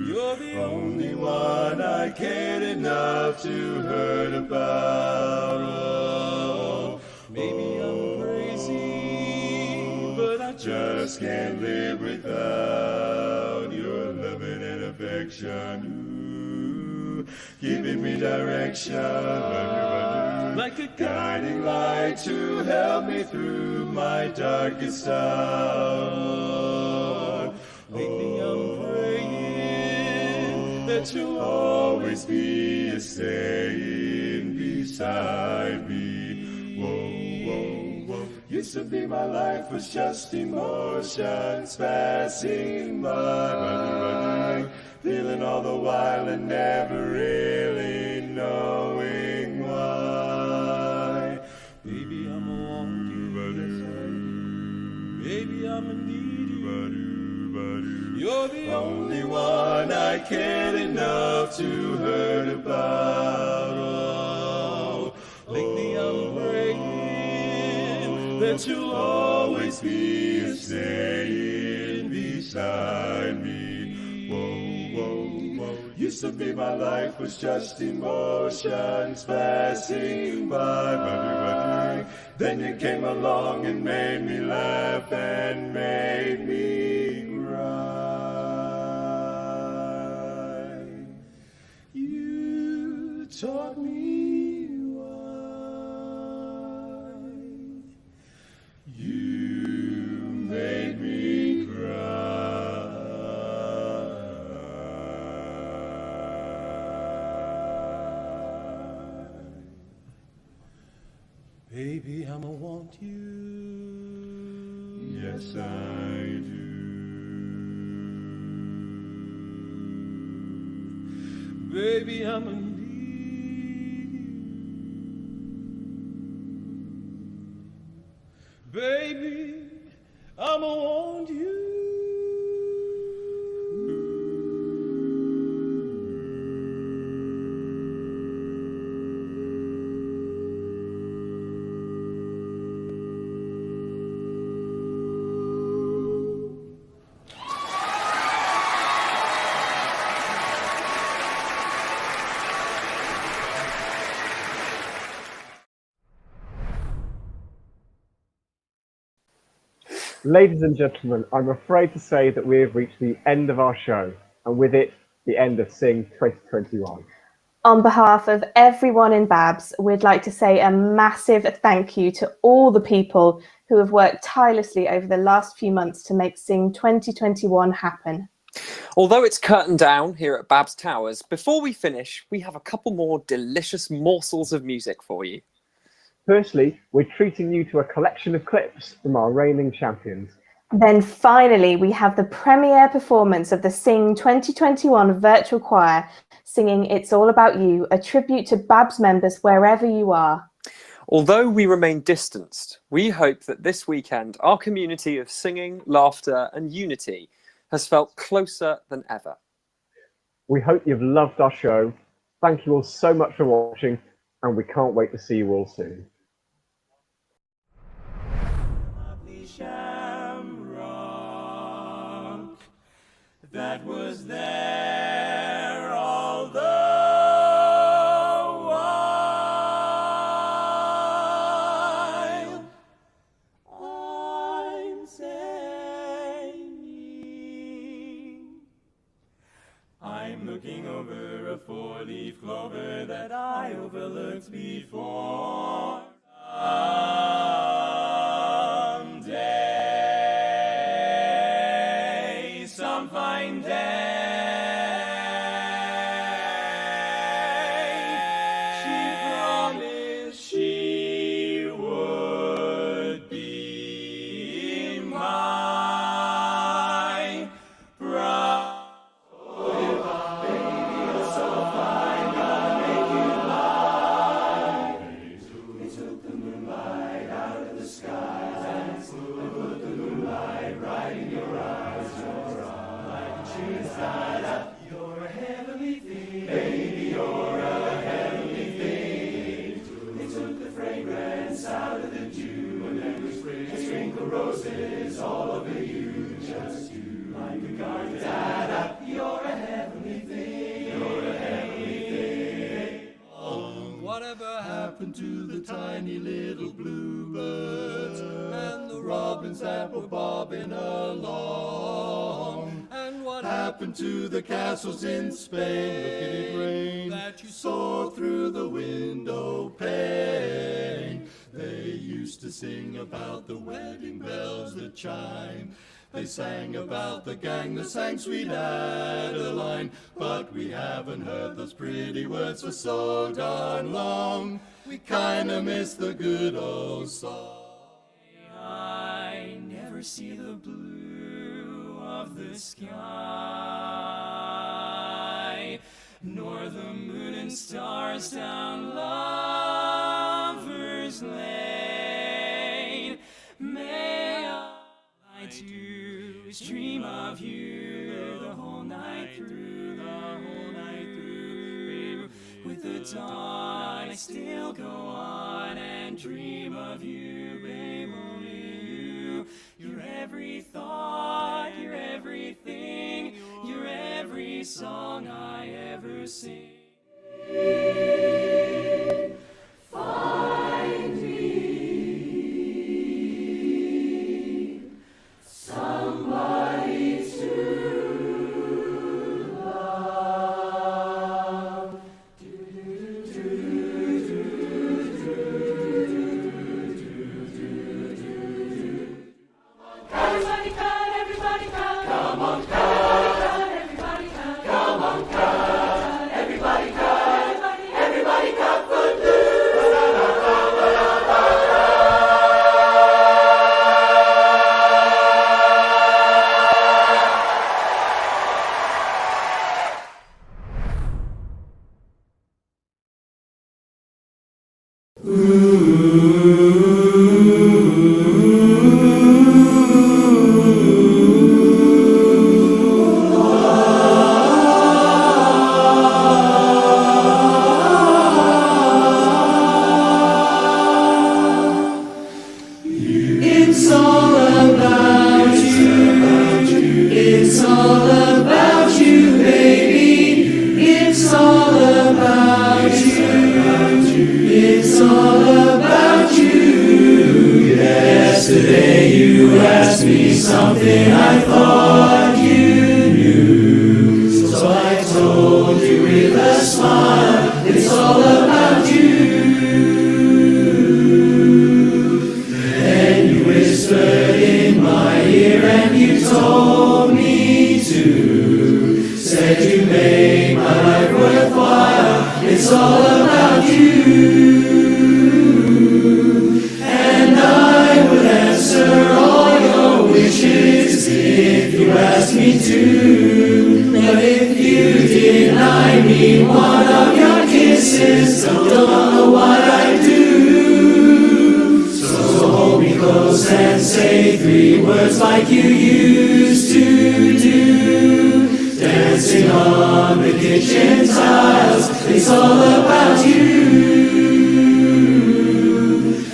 You're the only one I cared enough to hurt about. Oh, maybe I'm crazy, but I just can't live without your loving and affection. Ooh, giving me direction, like a guiding light to help me through my darkest hour. Lately I'm praying that you'll always be a staying beside me. Whoa, whoa, whoa. Used to be my life was just emotions passing by, feeling all the while and never really knowing why. Baby, I'm a want you, baby, I'm a need you. You're the only one I cared enough to hurt about. Oh, lately I'm praying that you'll always be staying beside me. Whoa, whoa, whoa. Used to be my life was just emotions passing by. Then you came along and made me laugh and made me cry. You taught me why. You made me cry. Baby, I'ma want you. Yes, I do. Baby, I'ma need you. Baby, I'ma want you. Ladies and gentlemen, I'm afraid to say that we have reached the end of our show, and with it, the end of Sing 2021. On behalf of everyone in BABS, we'd like to say a massive thank you to all the people who have worked tirelessly over the last few months to make Sing 2021 happen. Although it's curtained down here at BABS Towers, before we finish, we have a couple more delicious morsels of music for you. Firstly, we're treating you to a collection of clips from our reigning champions. Then finally, we have the premiere performance of the Sing 2021 virtual choir singing It's All About You, a tribute to BABS members wherever you are. Although we remain distanced, we hope that this weekend our community of singing, laughter and unity has felt closer than ever. We hope you've loved our show. Thank you all so much for watching, and we can't wait to see you all soon. Shamrock that was there all the while. I'm singing. I'm looking over a four-leaf clover that I overlooked before. Someday, some fine day, she promised she would be my bride. Baby, you're so fine, gonna make you mine. They took the moonlight out of the skies and put the moonlight right in your eyes. You're like a tree inside out. You're a heavenly thing, baby. You're a heavenly thing. They took the fragrance out of the dew and then we sprinkled roses all over you, just you. bobbins that were bobbing along? And what happened to the castles in Spain? Look at it rain that you saw through the window pane. They used to sing about the wedding bells that chime. They sang about the gang that sang Sweet Adeline. But we haven't heard those pretty words for so darn long. We kinda miss the good old song. I never see the blue of the sky, nor the moon and stars down Lover's Lane. May I too dream of you the whole night through, With the dawn I still go on and dream of you, babe, only you. You're every thought, you're everything, you're every song I ever sing. Find me somebody to love. Everybody cut, everybody cut. Come on, cut. Everybody cut. Come on, cut. Everybody cut. Everybody cut It's all about you. It's all about you, baby. It's all about you. It's all about you. Yesterday you asked me something I thought you knew. So I told you with a smile, it's all about you. Whispered in my ear and you told me to. Said you make my life worthwhile, it's all about you. And I would answer all your wishes if you asked me to. But if you deny me one of your kisses, don't know what I'd do. So hold me close and say 3 words like you used to do. Dancing on the kitchen tiles, it's all about you.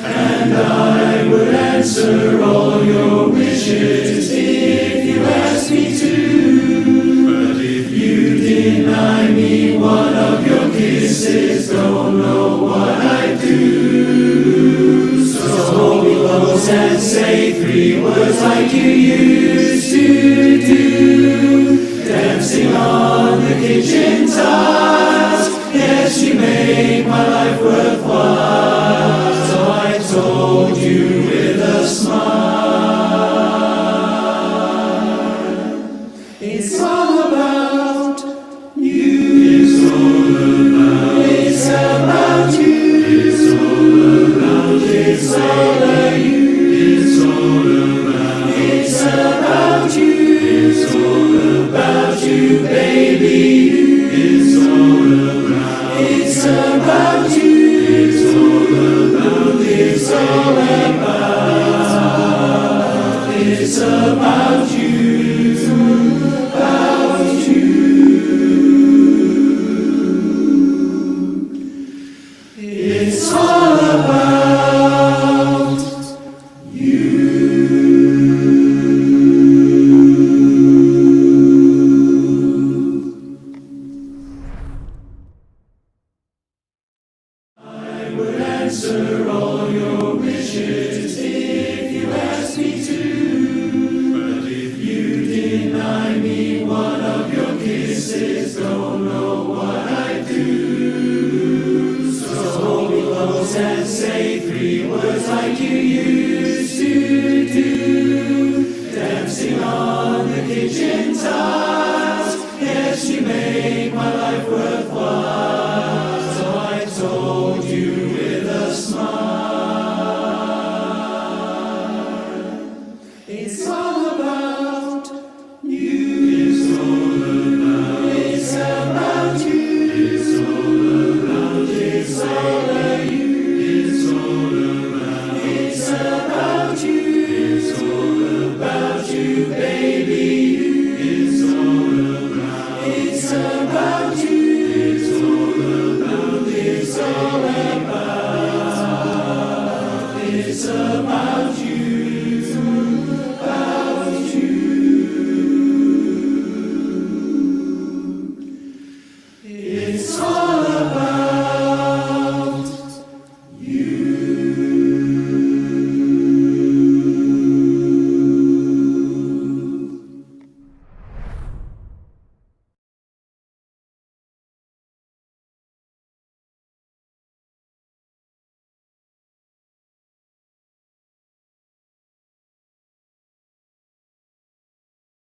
And I would answer all your wishes if you asked me to. But if you deny me one of your kisses, don't know what I'd do. So hold me close and say 3 words like you used to do. Dancing on the kitchen tiles, yes, you make my life worthwhile. So I told you with a smile, it's all about you. It's all about, it's about you. It's all about, it's all about you. It's all about, it's about you. It's all about you, baby. It's all about, it's about you. It's all about, it's all about, it's about you, about you. It's all about you. I would answer all your wishes if you asked me to. pigeon times. Yes, you make my life worthwhile. So I told you with a smile. It's all about you. It's all about. It's about you. It's all about. It's all about you. It's all about. It's about you. It's all about you, baby. It's all about. It's about you. It's all about. It's all about. It's about.